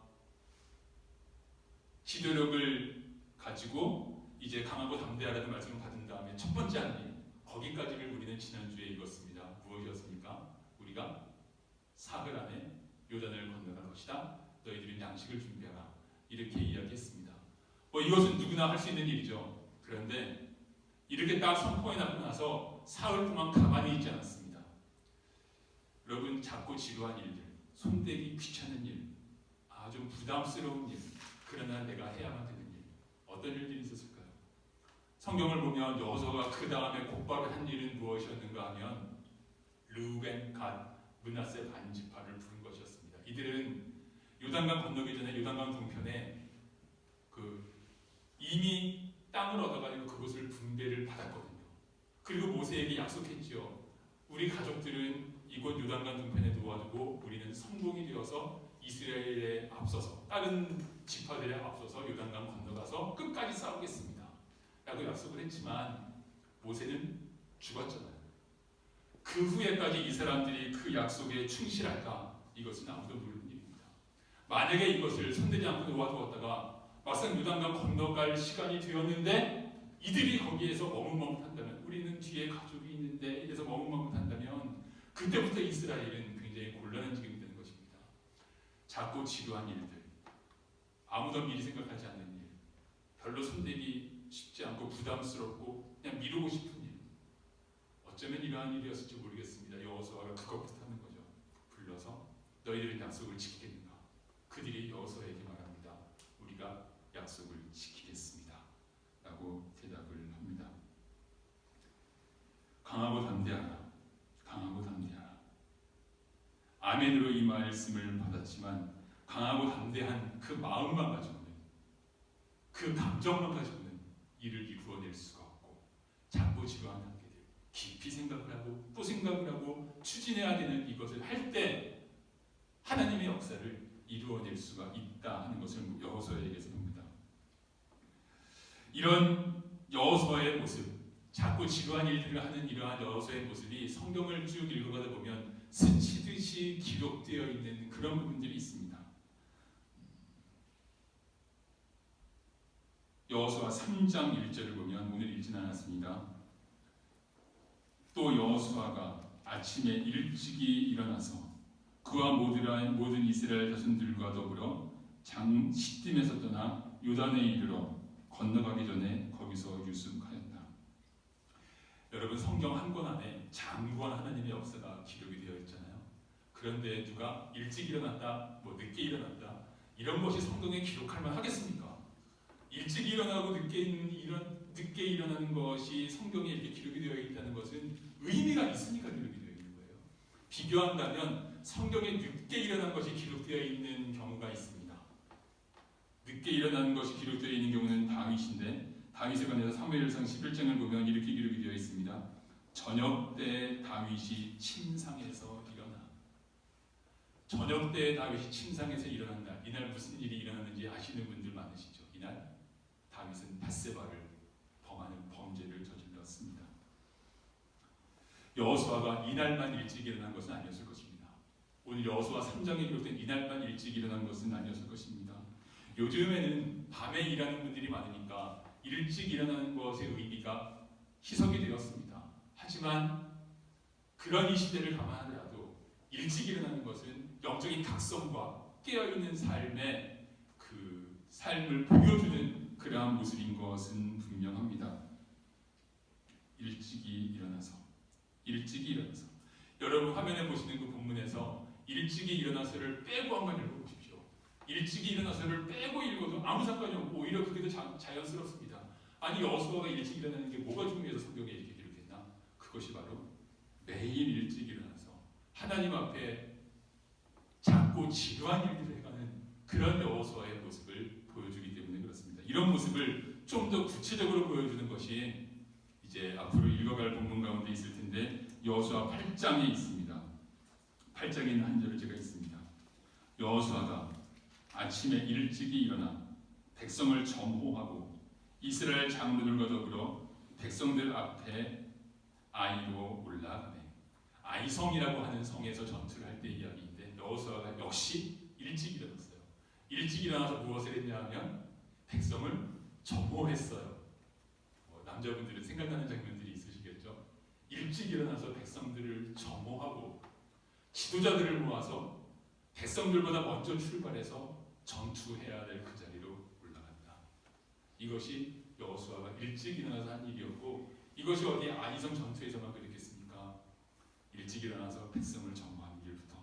지도력을 가지고 이제 강하고 담대하라는 말씀을 받은 다음에 첫 번째 한 일, 거기까지를 우리는 지난주에 읽었습니다. 무엇이었습니까? 우리가 사흘 안에 요단을 건너갈 것이다. 너희들은 양식을 준비하라. 이렇게 이야기했습니다. 이것은 누구나 할 수 있는 일이죠. 그런데 이렇게 딱 선포해 놨고 나서 사흘 동안 가만히 있지 않았습니다. 여러분, 작고 지루한 일들, 손대기 귀찮은 일, 아주 부담스러운 일, 그러나 내가 해야만 되는 일, 어떤 일들이 있었을까요? 성경을 보면 여호수아가 그 다음에 곧바로 한 일은 무엇이었는가 하면 르우벤, 갓, 므낫세 반지파를 부른 것이었습니다. 이들은 요단강 건너기 전에 요단강 동편에 이미 땅을 얻어가지고 그곳을 분배를 받았거든요. 그리고 모세에게 약속했지요. 우리 가족들은 이곳 요단강 동편에 놓아두고 우리는 성공이 되어서 이스라엘에 앞서서 다른 지파들에 앞서서 요단강 건너가서 끝까지 싸우겠습니다 라고 약속을 했지만 모세는 죽었잖아요. 그 후에까지 이 사람들이 그 약속에 충실할까? 이것은 아무도 모르는 일입니다. 만약에 이것을 손대지 않고 놓아두었다가 막상 요단강 건너갈 시간이 되었는데 이들이 거기에서 머뭇머뭇한다면, 우리는 뒤에 가족이 있는데 이래서 머뭇머뭇한다면, 그때부터 이스라엘은 굉장히 곤란한 지경이 되는 것입니다. 작고 지루한 일들, 아무도 미리 생각하지 않는 일, 별로 손대기 쉽지 않고 부담스럽고 그냥 미루고 싶은 일, 어쩌면 이러한 일이었을지 모르겠습니다. 여호수아가 그것부터 하는 거죠. 불러서 너희들은 약속을 지키겠는가? 그들이 여호수아에게 말합니다. 우리가 약속을 지키겠습니다 라고 대답을 합니다. 강하고 담대하라. 강하고 담대하라. 아멘으로 이 말씀을 받았지만 강하고 담대한 그 마음만 가지고는, 그 감정만 가지고는 이를 이루어낼 수가 없고, 작고 지루한 단계들, 깊이 생각을 하고 또 생각을 하고 추진해야 되는 이것을 할 때 하나님의 역사를 이루어낼 수가 있다 하는 것을 여호수아에게서 봅니다. 이런 여호수아의 모습, 작고 지루한 일들을 하는 이러한 여호수아의 모습이 성경을 쭉 읽어가다 보면 스치듯이 기록되어 있는 그런 부분들이 있습니다. 여호수아 3장 1절을 보면, 오늘 읽진 않았습니다. 또 여호수아가 아침에 일찍이 일어나서 그와 모든 이스라엘 자손들과 더불어 장 시딤에서 떠나 요단에 이르러 건너가기 전에 거기서 유숙하였다. 여러분, 성경 한 권 안에 장구한 하나님의 역사가 기록이 되어 있잖아요. 그런데 누가 일찍 일어났다, 늦게 일어났다, 이런 것이 성경에 기록할 만 하겠습니까? 일찍 일어나고 늦게 일어나는 것이 성경에 이렇게 기록이 되어 있다는 것은 의미가 있으니까 기록이 되어 있는 거예요. 비교한다면 성경에 늦게 일어난 것이 기록되어 있는 경우가 있습니다. 늦게 일어나는 것이 기록되어 있는 경우는 다윗인데, 다윗에 관해서 사무엘상 11장을 보면 이렇게 기록이 되어 있습니다. 저녁 때 다윗이 침상에서 일어나. 저녁 때 다윗이 침상에서 일어난다. 이날 무슨 일이 일어났는지 아시는 분들 많으시죠? 이날 다윗은 밧세바를 범하는 범죄를 저질렀습니다. 여호수아가 이날만 일찍 일어난 것은 아니었을 것입니다. 오늘 여호수아 3장에 기록된 이날만 일찍 일어난 것은 아니었을 것입니다. 요즘에는 밤에 일하는 분들이 많으니까 일찍 일어나는 것의 의미가 희석이 되었습니다. 하지만 그런 이 시대를 감안하더라도 일찍 일어나는 것은 영적인 각성과 깨어있는 삶의 그 삶을 보여주는 그러한 모습인 것은 분명합니다. 일찍이 일어나서 여러분 화면에 보시는 그 본문에서 일찍이 일어나서를 빼고 한번 읽어보십시오. 일찍이 일어나서를 빼고 읽어도 아무 상관이 없고 오히려 그게 더 자연스럽습니다. 아니, 여호수아가 일찍 일어나는 게 뭐가 중요해서 성경에 이렇게 기록했나? 그것이 바로 매일 일찍 일어나서 하나님 앞에 작고 지루한 일들을 해가는 그런 여호수아의 모습을 보여주기 때문에 그렇습니다. 이런 모습을 좀 더 구체적으로 보여주는 것이 이제 앞으로 읽어갈 본문 가운데 있을 텐데, 여호수아 8장에 있습니다. 8장에 있는 한 절을 제가 읽습니다. 여호수아가 아침에 일찍이 일어나 백성을 점호하고 이스라엘 장로들과 더불어 백성들 앞에 아이로 올라가네. 아이성이라고 하는 성에서 전투를 할 때 이야기인데, 여호수아가 역시 일찍 일어났어요. 일찍 일어나서 무엇을 했냐 하면 백성을 점호했어요. 남자분들은 생각나는 장면들이 있으시겠죠? 일찍 일어나서 백성들을 점호하고 지도자들을 모아서 백성들보다 먼저 출발해서 전투해야 될 그 자리로 올라간다. 이것이 여호수아가 일찍 일어나서 한 일이었고, 이것이 어디 아이성 전투에서만 그랬겠습니까? 일찍 일어나서 백성을 점호하는 일부터,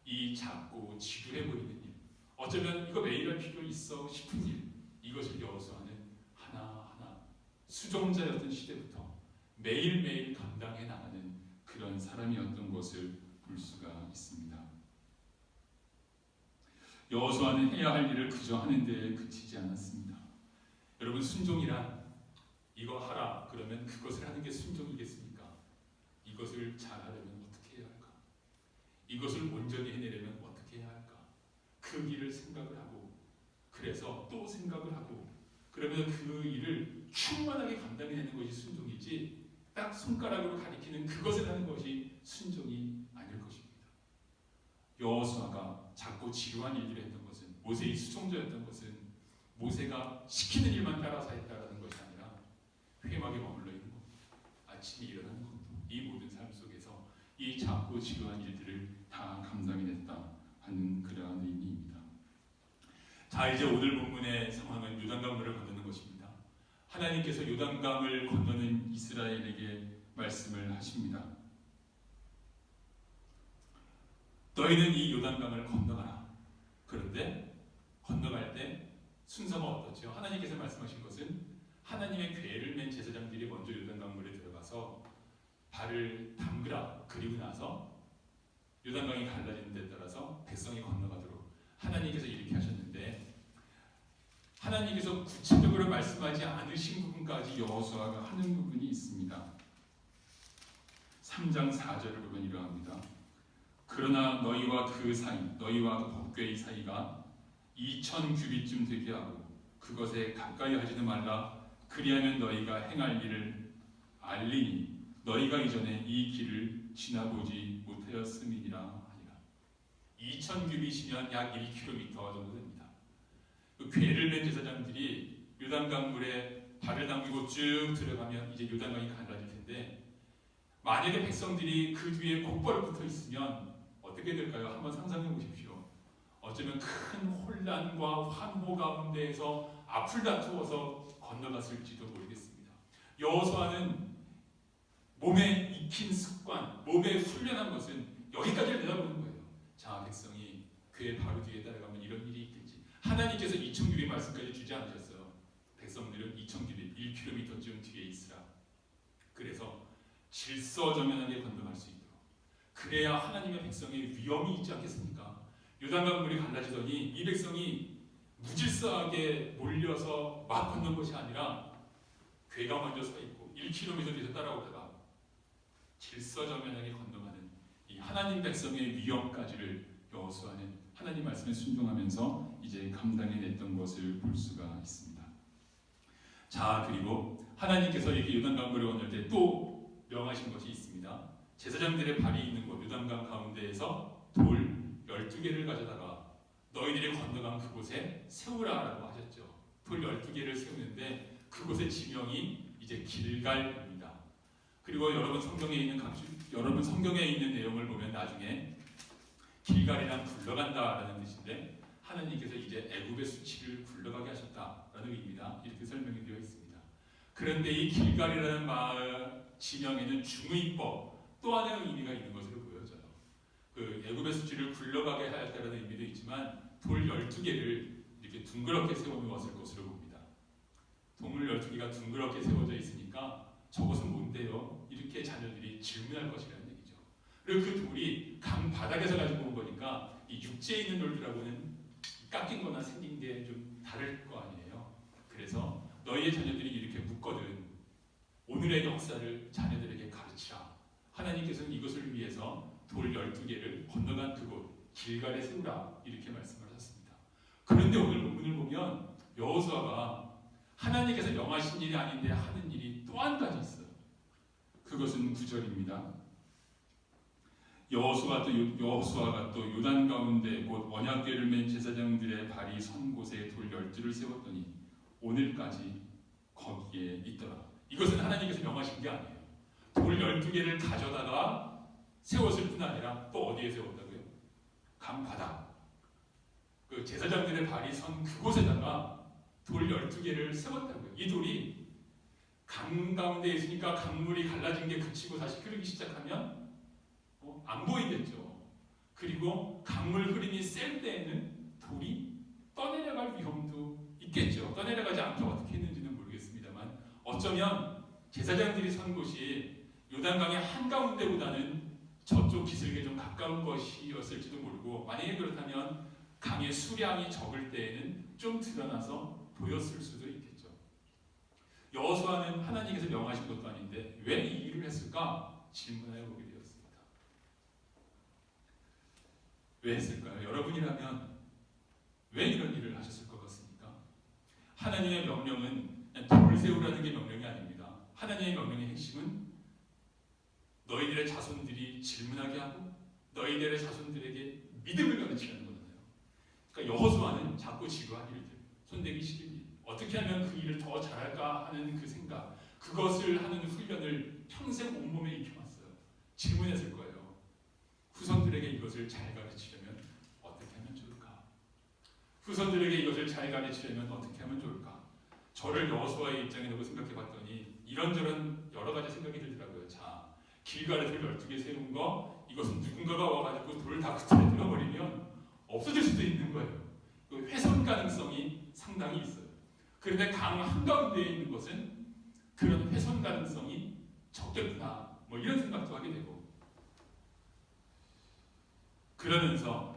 이 작고 지루해 보이는 일, 어쩌면 이거 매일 할 필요 있어 싶은 일, 이것을 여호수아는 하나하나 수종자였던 시대부터 매일매일 감당해 나가는 그런 사람이었던 것을 볼 수가 있습니다. 여호수아는 해야 할 일을 그저 하는 데 그치지 않았습니다. 여러분, 순종이란 이거 하라 그러면 그것을 하는 게 순종이겠습니까? 이것을 잘하려면 어떻게 해야 할까? 이것을 온전히 해내려면 어떻게 해야 할까? 그 일을 생각을 하고, 그래서 또 생각을 하고, 그러면 그 일을 충만하게 감당해내는 것이 순종이지, 딱 손가락으로 가리키는 그것을 하는 것이 순종이 아닐 것입니다. 여호수아가 작고 지루한 일들을 했던 것은, 모세의 수종자였던 것은 모세가 시키는 일만 따라서 했다라는 것이 아니라 회막에 머물러 있는 것, 아침에 일어나는 것도, 이 모든 삶 속에서 이 작고 지루한 일들을 다 감당해냈다 하는 그러한 의미입니다. 자, 이제 오늘 본문의 상황은 요단강물을 건너는 것입니다. 하나님께서 요단강을 건너는 이스라엘에게 말씀을 하십니다. 너희는 이 요단강을 건너가라. 그런데 건너갈 때 순서가 어떻죠? 하나님께서 말씀하신 것은 하나님의 궤를 맨 제사장들이 먼저 요단강물에 들어가서 발을 담그라. 그리고 나서 요단강이 갈라지는 데 따라서 백성이 건너가도록 하나님께서 이렇게 하셨는데, 하나님께서 구체적으로 말씀하지 않으신 부분까지 여호수아가 하는 부분이 있습니다. 3장 4절을 보면 이러합니다. 그러나 너희와 그 사이, 너희와 그 법궤의 사이가 2000규빗쯤 되게 하고 그것에 가까이 하지는 말라. 그리하면 너희가 행할 일을 알리니 너희가 이전에 이 길을 지나보지 못하였음이니라 하니라. 2000규빗이면 약 1km 정도 됩니다. 그 궤를 맨 제사장들이 요단강물에 발을 담그고 쭉 들어가면 이제 요단강이 갈라질 텐데, 만약에 백성들이 그 뒤에 곧바로 붙어 있으면 어떻게 될까요? 한번 상상해 보십시오. 어쩌면 큰 혼란과 환호 가운데에서 앞을 다투어서 건너갔을지도 모르겠습니다. 여호수아는 몸에 익힌 습관, 몸에 훈련한 것은 여기까지를 내다보는 거예요. 자, 백성이 그의 바로 뒤에 따라가면 이런 일이 있겠지. 하나님께서 2000규빗 말씀까지 주지 않으셨어요. 백성들은 2000규빗 1km쯤 뒤에 있으라. 그래서 질서정연하게 건너갈 수 있도록, 그래야 하나님의 백성의 위험이 있지 않겠습니까? 요단강물이 갈라지더니 이 백성이 무질서하게 몰려서 막 건넌 것이 아니라 궤가 먼저 서 있고 1km 뒤에서 따라오다가 질서정연하게 건너가는 이 하나님 백성의 위험까지를 여호수아는 하나님 말씀에 순종하면서 이제 감당해냈던 것을 볼 수가 있습니다. 자, 그리고 하나님께서 이렇게 요단강물을 건널 때 또 명하신 것이 있습니다. 제사장들의 발이 있는 곳 요단강 가운데에서 돌 12개를 가져다가 너희들이 건너간 그곳에 세우라라고 하셨죠. 돌 12개를 세우는데 그곳의 지명이 이제 길갈입니다. 그리고 여러분 성경에 있는 내용을 보면 나중에 길갈이란 굴러간다라는 뜻인데, 하나님께서 이제 애굽의 수치를 굴러가게 하셨다라는 의미다, 이렇게 설명이 되어 있습니다. 그런데 이 길갈이라는 지명에는 중의법 또 하나의 의미가 있는 것으로 보여져요. 그 애굽의 수치를 굴러가게 하였다는 의미도 있지만 돌 12개를 이렇게 둥그렇게 세워놓았을 것으로 봅니다. 돌 12개가 둥그렇게 세워져 있으니까 저것은 뭔데요? 이렇게 자녀들이 질문할 것이라는 얘기죠. 그리고 그 돌이 강 바닥에서 가지고 온 거니까 이 육지에 있는 돌들하고는 깎인 거나 생긴 게 좀 다를 거 아니에요. 그래서 너희의 자녀들이 이렇게 묻거든 오늘의 역사를 자녀들에게 가르치라. 하나님께서는 이것을 위해서 돌 12개를 건너간 그곳 길갈에 세우라, 이렇게 말씀을 하셨습니다. 그런데 오늘 본문을 보면 여호수아가 하나님께서 명하신 일이 아닌데 하는 일이 또 한 가지 있어요. 그것은 9절입니다. 여호수아가 또 요단 가운데 곧 언약궤를 맨 제사장들의 발이 선 곳에 돌 12를 세웠더니 오늘까지 거기에 있더라. 이것은 하나님께서 명하신 게 아니에요. 돌 12개를 가져다가 세웠을 뿐 아니라 또 어디에 세웠다고요? 강바닥. 그 제사장들의 발이 선 그곳에다가 돌 12개를 세웠다고요. 이 돌이 강 가운데 있으니까 강물이 갈라진 게 그치고 다시 흐르기 시작하면 안 보이겠죠. 그리고 강물 흐름이 셀 때에는 돌이 떠내려갈 위험도 있겠죠. 떠내려가지 않게 어떻게 했는지는 모르겠습니다만, 어쩌면 제사장들이 선 곳이 요단강의 한가운데보다는 저쪽 기슭에 좀 가까운 것이었을지도 모르고, 만약에 그렇다면 강의 수량이 적을 때에는 좀 드러나서 보였을 수도 있겠죠. 여호수아는 하나님께서 명하신 것도 아닌데 왜 이 일을 했을까 질문하여 보게 되었습니다. 왜 했을까요? 여러분이라면 왜 이런 일을 하셨을 것 같습니까? 하나님의 명령은 돌을 세우라는 게 명령이 아닙니다. 하나님의 명령의 핵심은 너희들의 자손들이 질문하게 하고 너희들의 자손들에게 믿음을 가르치라는 거잖아요. 그러니까 여호수아는 작고 지루한 일들, 손대기 싫은 일, 어떻게 하면 그 일을 더 잘할까 하는 그 생각, 그것을 하는 훈련을 평생 온몸에 익혀왔어요. 질문했을 거예요. 후손들에게 이것을 잘 가르치려면 어떻게 하면 좋을까? 후손들에게 이것을 잘 가르치려면 어떻게 하면 좋을까? 저를 여호수아의 입장에 놓고 생각해 봤더니 이런저런 여러 가지 생각이 들더라고요. 자, 길가를 12개 세운 거, 이것은 누군가가 와가지고 돌을 다 흩어져 들어버리면 없어질 수도 있는 거예요. 그 훼손 가능성이 상당히 있어요. 그런데 강 한가운데에 있는 것은 그런 훼손 가능성이 적겠구나, 뭐 이런 생각도 하게 되고, 그러면서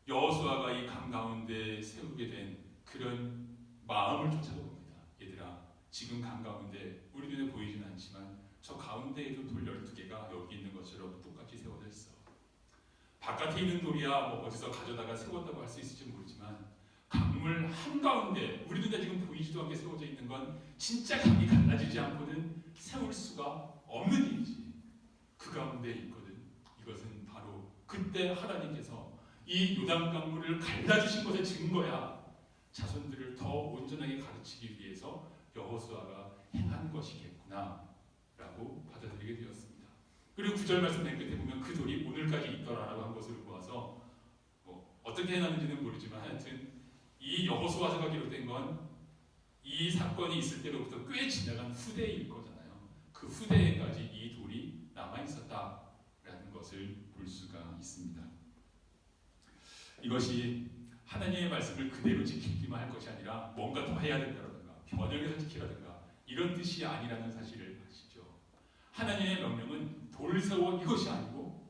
여호수아가 이 강 가운데 세우게 된 그런 마음을 쫓아봅니다. 얘들아, 지금 강 가운데 우리 눈에 보이진 않지만 저 가운데에도 돌 12개가 여기 있는 것처럼 똑같이 세워져 있어. 바깥에 있는 돌이야 뭐 어디서 가져다가 세웠다고 할 수 있을지 모르지만 강물 한가운데 우리 눈에 지금 보이지도 않게 세워져 있는 건 진짜 강이 갈라지지 않고는 세울 수가 없는 일이지. 그 가운데 있거든. 이것은 바로 그때 하나님께서 이 요단 강물을 갈라주신 것의 증거야. 자손들을 더 온전하게 가르치기 위해서 여호수아가 행한 것이겠구나 라고 받아들이게 되었습니다. 그리고 9절 말씀 맨 끝에 보면 그 돌이 오늘까지 있더라라고 한 것을 보아서 뭐 어떻게 해놨는지는 모르지만 하여튼 이 여호수아서가 기록된 건 이 사건이 있을 때로부터 꽤 지나간 후대일 거잖아요. 그 후대에까지 이 돌이 남아있었다라는 것을 볼 수가 있습니다. 이것이 하나님의 말씀을 그대로 지키기만 할 것이 아니라 뭔가 더 해야 된다든가 변형해서 지키라든가 이런 뜻이 아니라는 사실을 아시죠? 하나님의 명령은 돌을 세워 이것이 아니고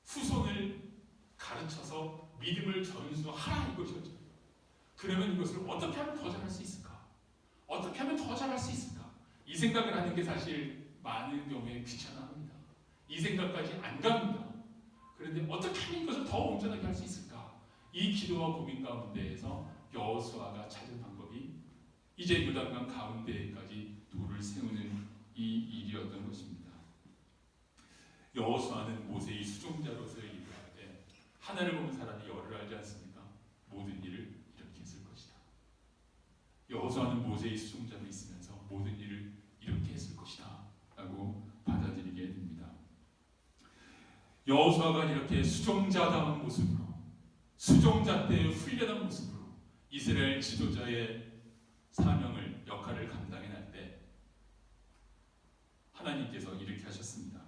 후손을 가르쳐서 믿음을 전수하라 이것이었죠. 그러면 이것을 어떻게 하면 더 잘할 수 있을까? 어떻게 하면 더 잘할 수 있을까? 이 생각을 하는 게 사실 많은 경우에 귀찮아합니다. 이 생각까지 안 갑니다. 그런데 어떻게 하면 이것을 더 온전하게 할 수 있을까? 이 기도와 고민 가운데에서 여호수아가 찾은 방법이 이제 요단강 가운데까지 돌을 세우는 이 일이었던 것입니다. 여호수아는 모세의 수종자로서의 일을 할 때 하나를 보는 사람이 열을 알지 않습니까? 모든 일을 이렇게 했을 것이다. 여호수아는 모세의 수종자로 있으면서 모든 일을 이렇게 했을 것이다 라고 받아들이게 됩니다. 여호수아가 이렇게 수종자다운 모습으로, 수종자 때의 훈련한 모습으로 이스라엘 지도자의 사명을, 역할을 감당해낼 때 하나님께서 이렇게 하셨습니다.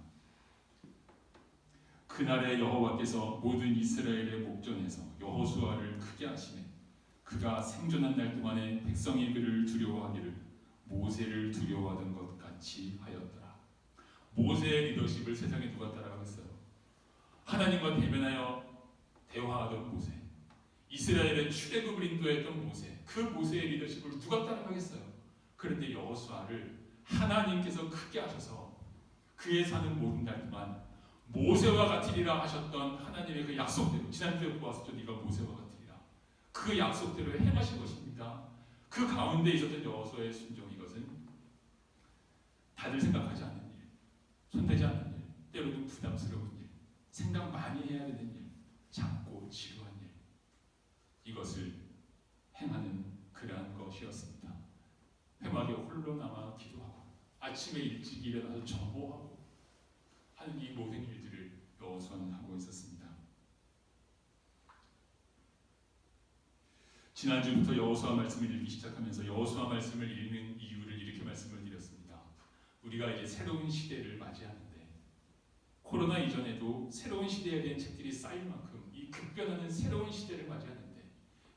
그날에 여호와께서 모든 이스라엘의 목전에서 여호수아를 크게 하시매 그가 생존한 날 동안에 백성이 그를 두려워하기를 모세를 두려워하던 것 같이 하였더라. 모세의 리더십을 세상에 누가 따라가겠어요? 하나님과 대면하여 대화하던 모세, 이스라엘의 출애굽을 인도했던 모세, 그 모세의 리더십을 누가 따라가겠어요? 그런데 여호수아를 하나님께서 크게 하셔서 그의 사는 모든 날 동안 모세와 같으리라 하셨던 하나님의 그 약속대로, 지난주에 보았었죠. 네가 모세와 같으리라. 그 약속대로 행하신 것입니다. 그 가운데 있었던 여호수아의 순종, 이것은 다들 생각하지 않는 일, 손대지 않는 일, 때로는 부담스러운 일, 생각 많이 해야 되는 일, 작고 지루한 일, 이것을 행하는 그러한 것이었습니다. 회막에 홀로 남아 기도하고 아침에 일찍 일어나서 전보하고 하는 이 모든 일들을 여호수아는 하고 있었습니다. 지난주부터 여호수아 말씀을 읽기 시작하면서 여호수아 말씀을 읽는 이유를 이렇게 말씀을 드렸습니다. 우리가 이제 새로운 시대를 맞이하는데 코로나 이전에도 새로운 시대에 대한 책들이 쌓일 만큼 이 급변하는 새로운 시대를 맞이하는데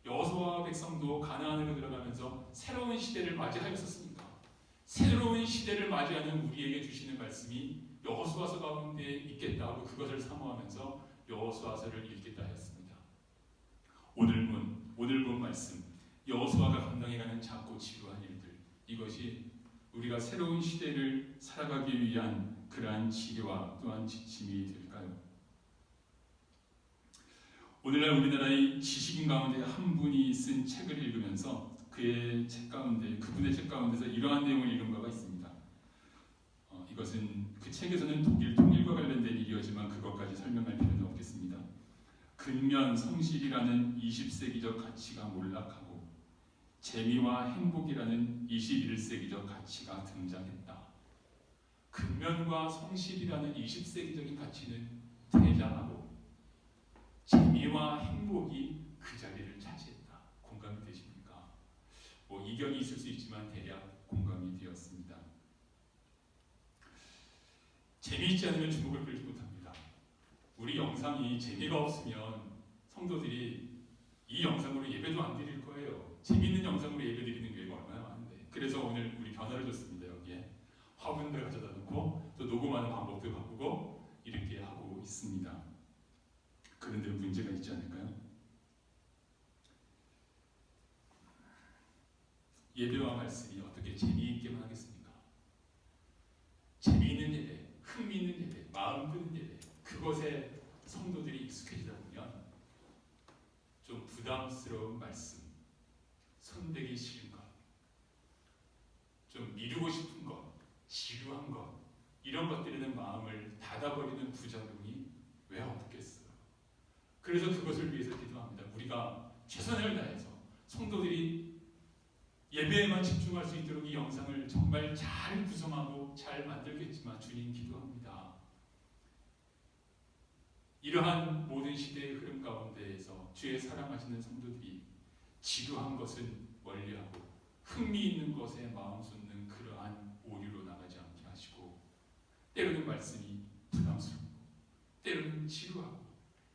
여호수아 백성도 가나안으로 들어가면서 새로운 시대를 맞이하였었습니다. 새로운 시대를 맞이하는 우리에게 주시는 말씀이 여호수아서 가운데 있겠다고 그것을 사모하면서 여호수아서를 읽겠다 했습니다. 오늘 본 말씀, 여호수아가 감당해가는 작고 지루한 일들, 이것이 우리가 새로운 시대를 살아가기 위한 그러한 지혜와 또한 지침이 될까요? 오늘날 우리나라의 지식인 가운데 한 분이 쓴 책을 읽으면서 그분의 책 가운데서 이러한 내용을 읽은 바가 있습니다. 이것은 그 책에서는 독일 통일과 관련된 일이었지만 그것까지 설명할 필요는 없겠습니다. 근면 성실이라는 20세기적 가치가 몰락하고 재미와 행복이라는 21세기적 가치가 등장했다. 근면과 성실이라는 20세기적인 가치는 퇴장하고 재미와 행복이 그 자리를 차지했다. 공감이 되십니까? 뭐 이견이 있을 수 있지만 대략 공감이 되었습니다. 재미있지 않으면 주목을 끌지 못합니다. 우리 영상이 재미가 없으면 성도들이 이 영상으로 예배도 안 드릴 거예요. 재미있는 영상으로 예배 드리는 교회가 얼마나 많은데. 그래서 오늘 우리 변화를 줬습니다. 여기에 화분들 가져다 놓고 또 녹음하는 방법도 바꾸고 이렇게 하고 있습니다. 그런데 문제가 있지 않을까요? 예배와 말씀이 어떻게 재미있게만 하겠습니까? 재미있는 예배, 흥미있는 예배, 마음 끄는 예배, 그것에 성도들이 익숙해지다 보면 좀 부담스러운 말씀, 손대기 싫은 것, 좀 미루고 싶은 것, 지루한 것, 이런 것들에는 마음을 닫아버리는 부작용이 왜 없겠어요? 그래서 그것을 위해서 기도합니다. 우리가 최선을 다해서 성도들이 예배에만 집중할 수 있도록 이 영상을 정말 잘 구성하고 잘 만들겠지만 주님 기도합니다. 이러한 모든 시대의 흐름 가운데에서 주의 사랑하시는 성도들이 지루한 것은 멀리하고 흥미있는 것에 마음 쏟는 그러한 오류로 나가지 않게 하시고, 때로는 말씀이 부담스럽고 때로는 지루하고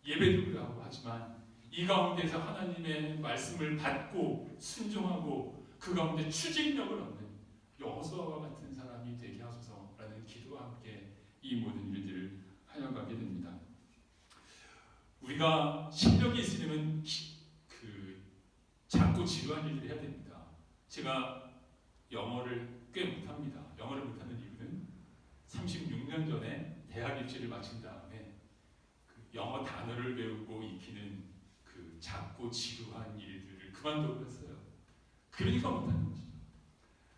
예배도 그러하고 하지만 이 가운데서 하나님의 말씀을 받고 순종하고 그 가운데 추진력을 얻는 여호수아와 같은 사람이 되게 하소서라는 기도와 함께 이 모든 일들을 하여가게 됩니다. 우리가 실력이 있으려면 작고 지루한 일들을 해야 됩니다. 제가 영어를 꽤 못합니다. 영어를 못하는 이유는 36년 전에 대학 입시를 마친 다음에 영어 단어를 배우고 익히는 그 작고 지루한 일들을 그만두고 했어요. 그러니까 못하는 것이죠.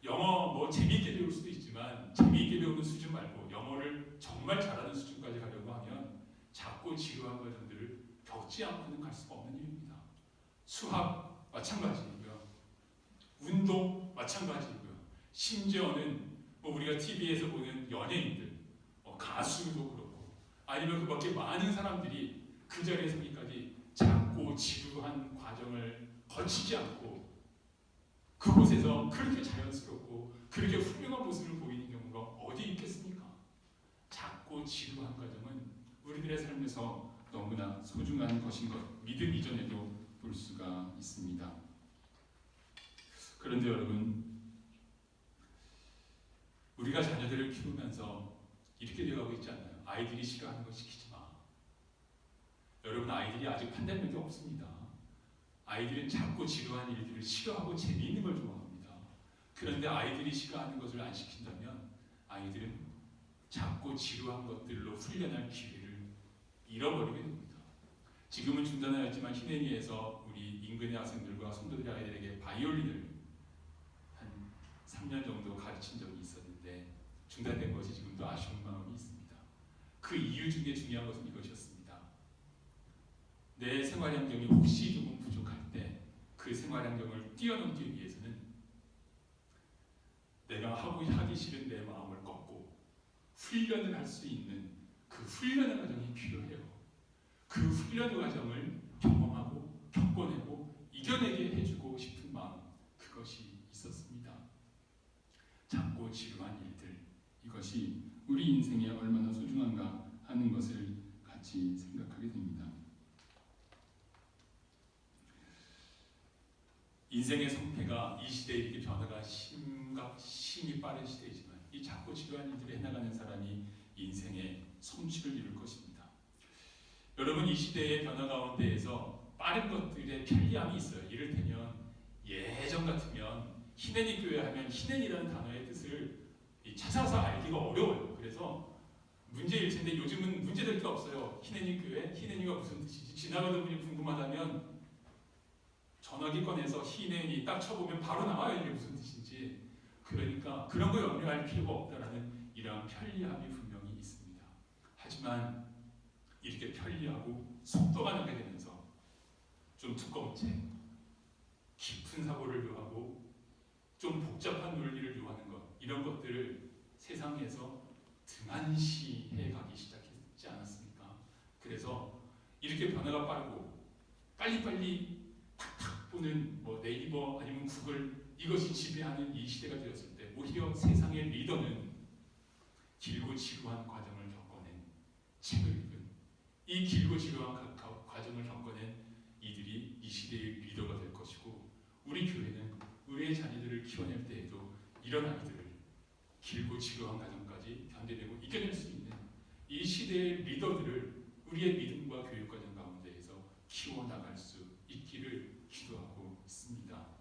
영어 뭐 재미있게 배울 수도 있지만 재미있게 배우는 수준 말고 영어를 정말 잘하는 수준까지 가려고 하면 작고 지루한 과정들을 겪지 않고는 갈 수가 없는 일입니다. 수학 마찬가지이고요. 운동 마찬가지이고요. 심지어는 뭐 우리가 TV에서 보는 연예인들, 가수도 그렇고 아니면 그 밖에 많은 사람들이 그 자리에 서기까지 작고 지루한 과정을 거치지 않고 그곳에서 그렇게 자연스럽고 그렇게 훌륭한 모습을 보이는 경우가 어디 있겠습니까? 작고 지루한 과정은 우리들의 삶에서 너무나 소중한 것인 것, 믿음 이전에도 볼 수가 있습니다. 그런데 여러분, 우리가 자녀들을 키우면서 이렇게 되어가고 있지 않나요? 아이들이 싫어하는 거 시키지 마. 여러분, 아이들이 아직 판단력이 없습니다. 아이들은 작고 지루한 일들을 싫어하고 재미있는 걸 좋아합니다. 그런데 아이들이 싫어하는 것을 안 시킨다면 아이들은 작고 지루한 것들로 훈련할 기회를 잃어버리게 됩니다. 지금은 중단하였지만 히네니에서 우리 인근의 학생들과 성도들의 아이들에게 바이올린을 한 3년 정도 가르친 적이 있었는데 중단된 것이 지금도 아쉬운 마음이 있습니다. 그 이유 중에 중요한 것은 이것이었습니다. 내 생활 환경이 혹시 조금 부족할 때 그 생활 환경을 뛰어넘기 위해서는 내가 하기 싫은 내 마음을 꺾고 훈련을 할 수 있는 그 훈련의 과정이 필요해요. 그 훈련의 과정을 경험하고 겪어내고 이겨내게 해주고 싶은 마음, 그것이 있었습니다. 작고 지루한 일들, 이것이 우리 인생에 얼마나 소중한가 하는 것을 같이 생각하게 됩니다. 인생의 성패가 이 시대에 이렇게 변화가 심히 빠른 시대이지만 이 작고 지루한 일들을 해나가는 사람이 인생의 성취를 이룰 것입니다. 여러분, 이 시대의 변화 가운데에서 빠른 것들의 편리함이 있어요. 이를테면 예전 같으면 히네니 교회 하면 히네니라는 단어의 뜻을 찾아서 알기가 어려워요. 그래서 문제일 텐데 요즘은 문제될 게 없어요. 히네니 교회, 히네니가 무슨 뜻이지? 지나가던 분이 궁금하다면 전화기 꺼내서 히네니 딱 쳐보면 바로 나와요. 이게 무슨 뜻인지. 그러니까 그런 거 염려할 필요가 없다라는 이러한 편리함이 분명히 있습니다. 하지만 이렇게 편리하고 속도가 나게 되면서 좀 두꺼운 책, 깊은 사고를 요하고 좀 복잡한 논리를 요하는 것, 이런 것들을 세상에서 등한시해 가기 시작했지 않았습니까? 그래서 이렇게 변화가 빠르고 빨리빨리 탁탁 보는 네이버 아니면 구글, 이것이 지배하는 이 시대가 되었을 때 오히려 세상의 리더는 길고 지루한 과정을 겪어낸 책을 읽은, 이 길고 지루한 과정을 겪어낸 이들이 이 시대의 리더가 될 것이고, 우리 교회는 우리의 자녀들을 키워낼 때에도 이런 아이들을 길고 지루한 과정까지 견뎌내고 이겨낼 수 있는 이 시대의 리더들을 우리의 믿음과 교육 과정 가운데에서 키워나갈 수 있기를 기도하고 있습니다.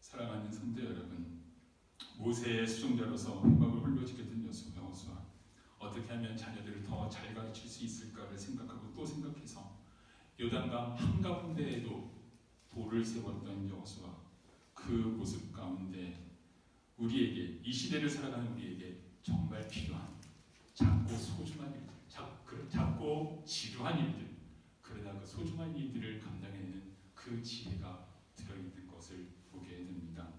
사랑하는 성도 여러분, 모세의 수종자로서 회막을 홀로 지켰던 여호수아, 어떻게 하면 자녀들을 더 잘 가르칠 수 있을까를 생각하고 또 생각해서 요단강 한가운데에도 돌을 세웠던 여호수아, 그 모습 가운데 우리에게, 이 시대를 살아가는 우리에게 정말 필요한 작고 소중한 일들, 작고 지루한 일들, 그러나 그 소중한 일들을 감당해내는 그 지혜가 들어있는 것을 보게 됩니다.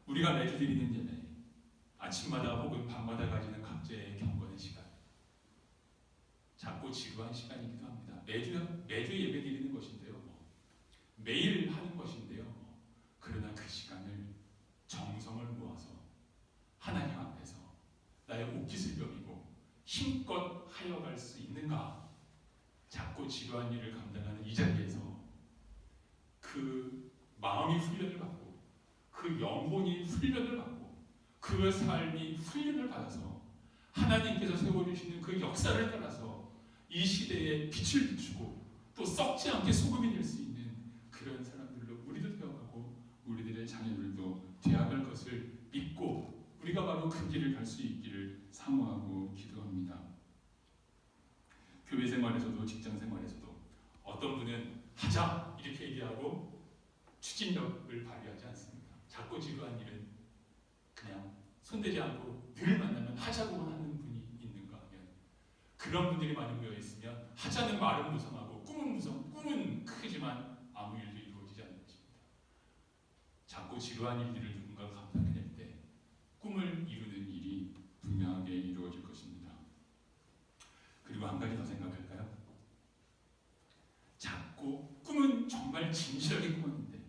우리가 매주 드리는 예배, 아침마다 혹은 밤마다 가지는 각자의 경건의 시간, 작고 지루한 시간이기도 합니다. 매주 예배 드리는 것인데요, 매일 하는 것인데요, 그러나 그 시간을 정성을 모아서 하나님 앞에서 나의 옷깃을 여미고 힘껏 하여갈 수 있는가? 작고 지루한 일을 감당하는 이 자리에서 그 마음이 훈련을 받고, 그 영혼이 훈련을 받고, 그 삶이 훈련을 받아서 하나님께서 세워주시는 그 역사를 따라서 이 시대에 빛을 비추고 또 썩지 않게 소금이 될 수 있는 그런 사람들로 우리도 되어가고 우리들의 자녀들도 되어갈 것을 믿고 우리가 바로 그 길을 갈 수 있기를 사모하고 기도합니다. 교회 생활에서도 직장 생활에서도 어떤 분은 하자 이렇게 얘기하고 추진력을 발휘하지 않습니다. 작고 지루한 일은 그냥 손대지 않고 늘 만나면 하자고만 하는 분이 있는가 하면, 그런 분들이 많이 모여 있으면 하자는 말은 무성하고 꿈은 크지만 아무 일도 이루어지지 않는 것입니다. 작고 지루한 일들을 누군가가 감당해낼 때 꿈을 이루는 일이 분명하게 이루어질 것입니다. 그리고 한 가지 더 생각할까요? 작고 꿈은 정말 진실하게 꾸었는데,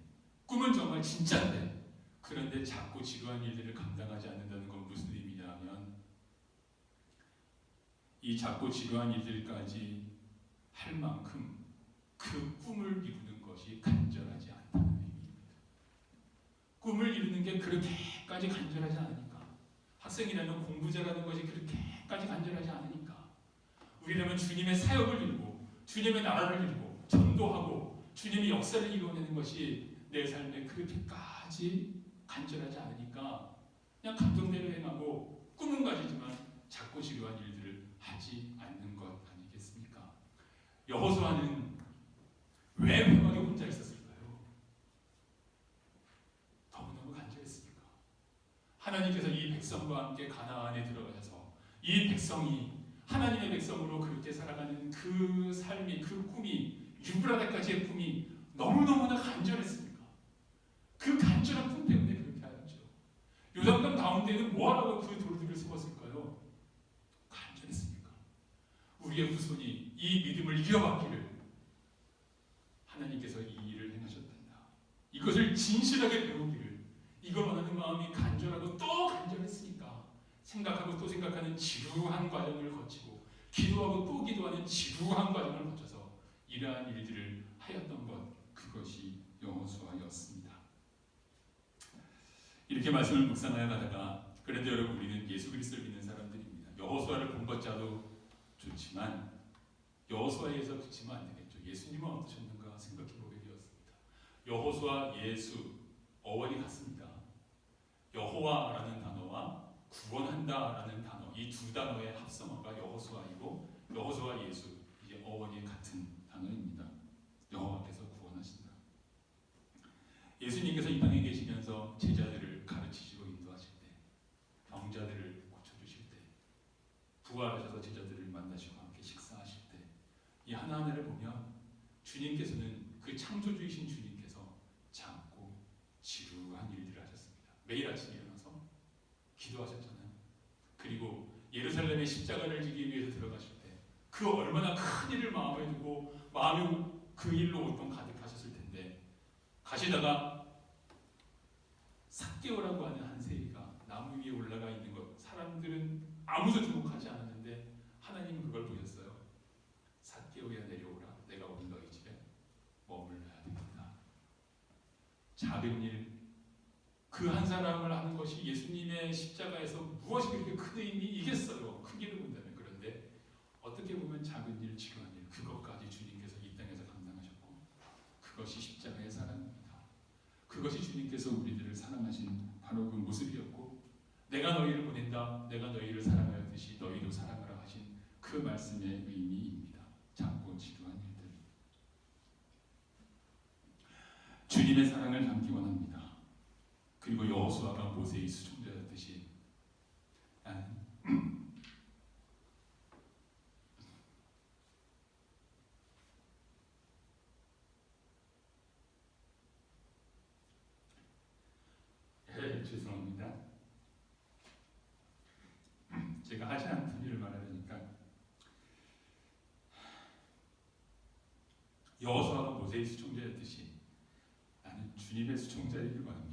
꿈은 정말 진짜인데, 그런데 작고 지루한 일들을 감당하지 않는다는 건 무슨 의미냐 하면, 이 작고 지루한 일들까지 할 만큼 그 꿈을 이루는 것이 간절하지 않다는 의미입니다. 꿈을 이루는 게 그렇게까지 간절하지 않으니까, 학생이라면 공부 잘하는 것이 그렇게까지 간절하지 않으니까, 우리라면 주님의 사역을 이루고 주님의 나라를 이루고 전도하고 주님의 역사를 이루어내는 것이 내 삶에 그렇게까지 간절하지 않으니까 그냥 감정대로 행하고 꿈은 가지지만 작고 지루한 일들을 하지 않는 것 아니겠습니까? 여호수아는 왜 회막에 혼자 있었을까요? 너무너무 간절했으니까. 하나님께서 이 백성과 함께 가나안에 들어가셔서 이 백성이 하나님의 백성으로 그렇게 살아가는 그 삶이, 그 꿈이, 유브라데까지의 꿈이 너무너무나 간절했습니까? 그 간절한 꿈 때문에 그렇게 하였죠. 요단강 가운데는 뭐하라고 그 돌들을 세웠을까요? 간절했습니까? 우리의 후손이 이 믿음을 이어받기를 하나님께서 이 일을 행하셨단다. 이것을 진실하게 배우기를, 이걸 원하는 마음이 간절하고 또 간절했으니까 생각하고 또 생각하는 지루한 과정을 거치고 기도하고 또 기도하는 지루한 과정을 거쳐서 이러한 일들을 하였던 것, 그것이 여호수아였습니다. 이렇게 말씀을 묵상하여 가다가, 그런데 여러분, 우리는 예수 그리스도를 믿는 사람들입니다. 여호수아를 본받자도 좋지만 여호수아에서 그치면 안 되겠죠. 예수님은 어떠셨는가 생각해 보게 되었습니다. 여호수아, 예수, 어원이 같습니다. 여호와라는 단어와 구원한다라는 단어, 이 두 단어의 합성어가 여호수아이고, 여호수아, 예수, 이게 어원이 같은 단어입니다. 여호와께서 구원하신다. 예수님께서 이 땅에 계시면서 제자들을 가르치시고 인도하실 때 이 하나하나를 보면 주님께서는 그 창조주이신 주님께서 참고 지루한 일들을 하셨습니다. 매일 아침에 일어나서 기도하셨잖아요. 그리고 예루살렘의 십자가를 지기 위해서 들어가실 때 그 얼마나 큰 일을 마음에 두고 마음이 그 일로 온통 가득하셨을 텐데 가시다가 삭개오라고 하는 한 세리가 나무 위에 올라가 있는 것, 사람들은 아무도 주목하지 않았는데 하나님은 그걸 보셨어요. 삭개오야 내려오라, 내가 오늘 너희 집에 머물러야 되겠다. 작은 일, 그 한 사람을 하는 것이 예수님의 십자가에서 무엇이 그렇게 큰 의미이겠어요. 크기를 본다면. 그런데 어떻게 보면 작은 일, 지루한 일, 그것까지 주님께서 이 땅에서 감당하셨고 그것이 십자가의 사랑입니다. 그것이 주님께서 우리들을 사랑하신 바로 그 모습이었고, 내가 너희를 보낸다, 내가 너희를 사랑하였듯이 너희도 사랑하라 하신 그 말씀의 의미입니다. 작고 지루한 일들. 주님의 사랑을 담기 원합니다. 그리고 여호수아가 모세의 수종자였듯이 나는 죄송합니다. 제가 하지 않던 일을 말하려니까 여호수아가 모세의 수종자였듯이 나는 주님의 수종자이길 바랍니다.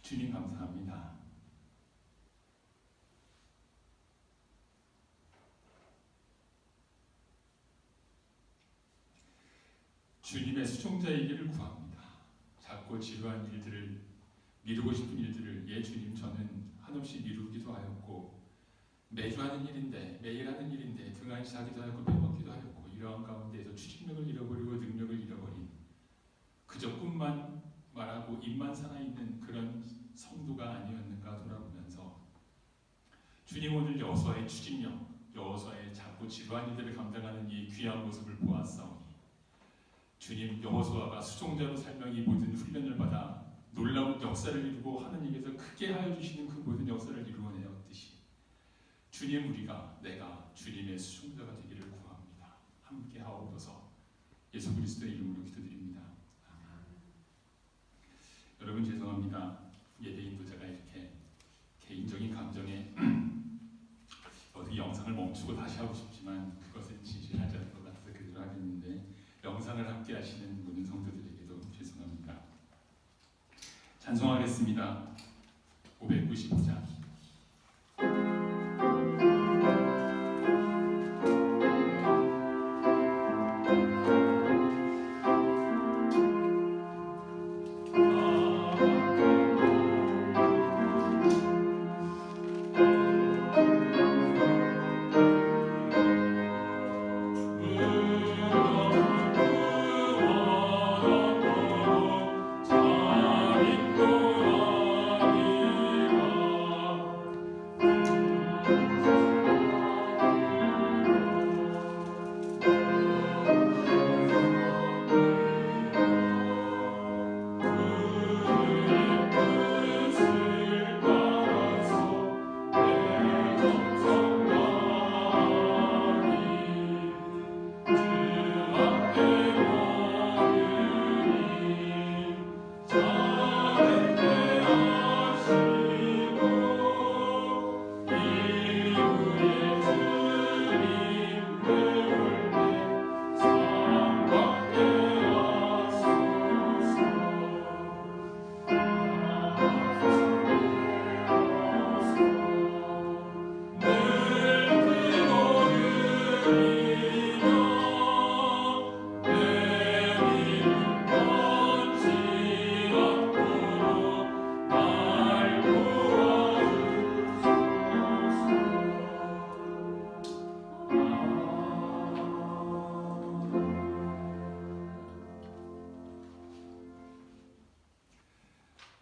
주님 감사합니다. 주님의 수종자이기를 구합니다. 작고 지루한 일들을, 미루고 싶은 일들을, 예 주님 저는 한없이 미루기도 하였고 매주 하는 일인데, 매일 하는 일인데 등한시 하기도 하였고 빼먹기도 하였고 이러한 가운데에서 추진력을 잃어버리고 능력을 잃어버린 그저 꿈만 말하고 입만 살아있는 그런 성도가 아니었는가 돌아보면서 주님 오늘 여호수아의 추진력, 여호수아의 작고 지루한 일들을 감당하는 이 귀한 모습을 보았사오니 주님, 여호수아가 수종자로 살며 이 모든 훈련을 받아 놀라운 역사를 이루고 하나님께서 크게 하여 주시는 그 모든 역사를 이루어내었듯이 주님, 우리가, 내가 주님의 수종자가 되기를 구합니다. 함께 하옵소서. 예수 그리스도의 이름으로 기도드립니다. 아멘. 여러분 죄송합니다. 예배 인도자가 이렇게 개인적인 감정에 어떻게 영상을 멈추고 다시 하고 싶지만 그것은 진실하지 않을 것 같아서 그대로 하겠는데 영상을 함께 하시는 모든 성도들에게도 죄송합니다. 찬송하겠습니다. 595장.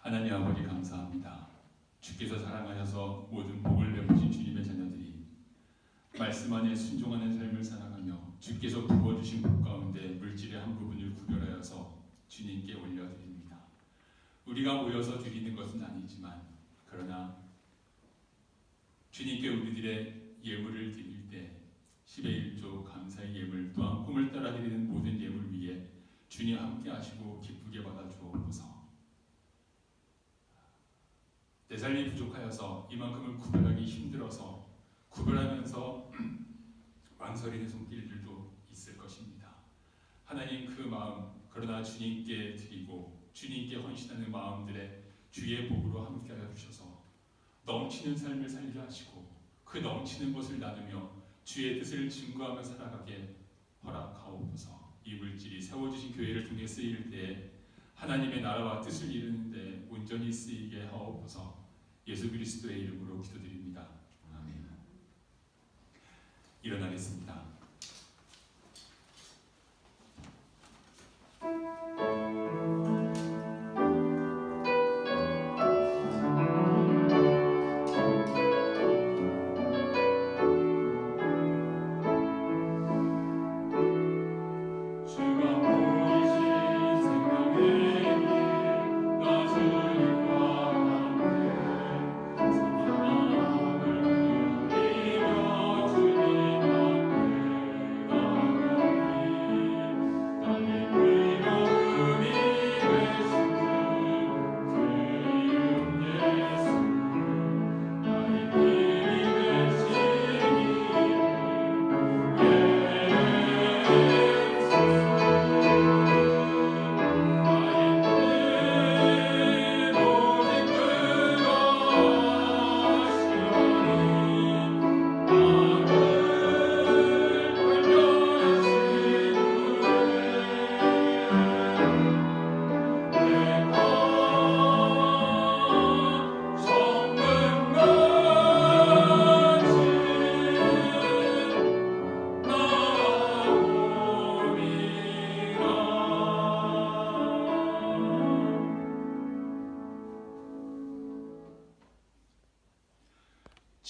하나님 아버지 감사합니다. 주께서 사랑하셔서 모든 복을 베푸신 주님의 자녀들이 말씀 안에 순종하는 삶을 살아가며 주께서 부어주신 복 가운데 물질의 한 부분을 구별하여서 주님께 올려드립니다. 우리가 모여서 드리는 것은 아니지만 그러나 주님께 우리들의 예물을 드릴 때 10의 1조 감사의 예물 또한 꿈을 따라 드리는 모든 예물 위에 주님 함께 하시고 기쁘게 받아 주옵소서. 내 삶이 부족하여서 이만큼을 구별하기 힘들어서 구별하면서 망설이는 손길들도 있을 것입니다. 하나님 그 마음 그러나 주님께 드리고 주님께 헌신하는 마음들의 주의 복으로 함께하여 주셔서 넘치는 삶을 살게 하시고 그 넘치는 것을 나누며 주의 뜻을 증거하며 살아가게 허락하옵소서. 이 물질이 세워주신 교회를 통해 쓰일 때에 하나님의 나라와 뜻을 이루는 데 온전히 쓰이게 하옵소서. 예수 그리스도의 이름으로 기도드립니다. 아멘. 일어나겠습니다.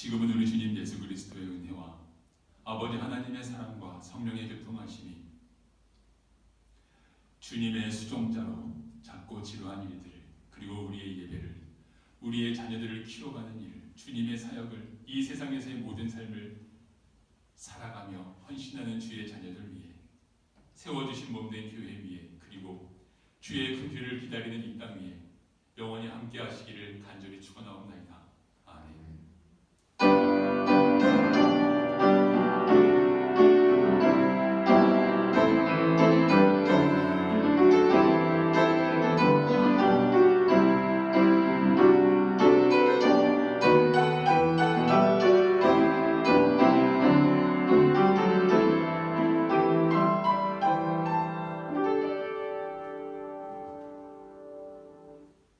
지금은 우리 주님 예수 그리스도의 은혜와 아버지 하나님의 사랑과 성령의 교통하심이 주님의 수종자로 작고 지루한 일들 그리고 우리의 예배를 우리의 자녀들을 키워가는 일 주님의 사역을 이 세상에서의 모든 삶을 살아가며 헌신하는 주의 자녀들 위해 세워주신 몸된 교회 위에 그리고 주의 긍휼을 기다리는 이 땅 위에 영원히 함께 하시기를 간절히 축원하옵나이다.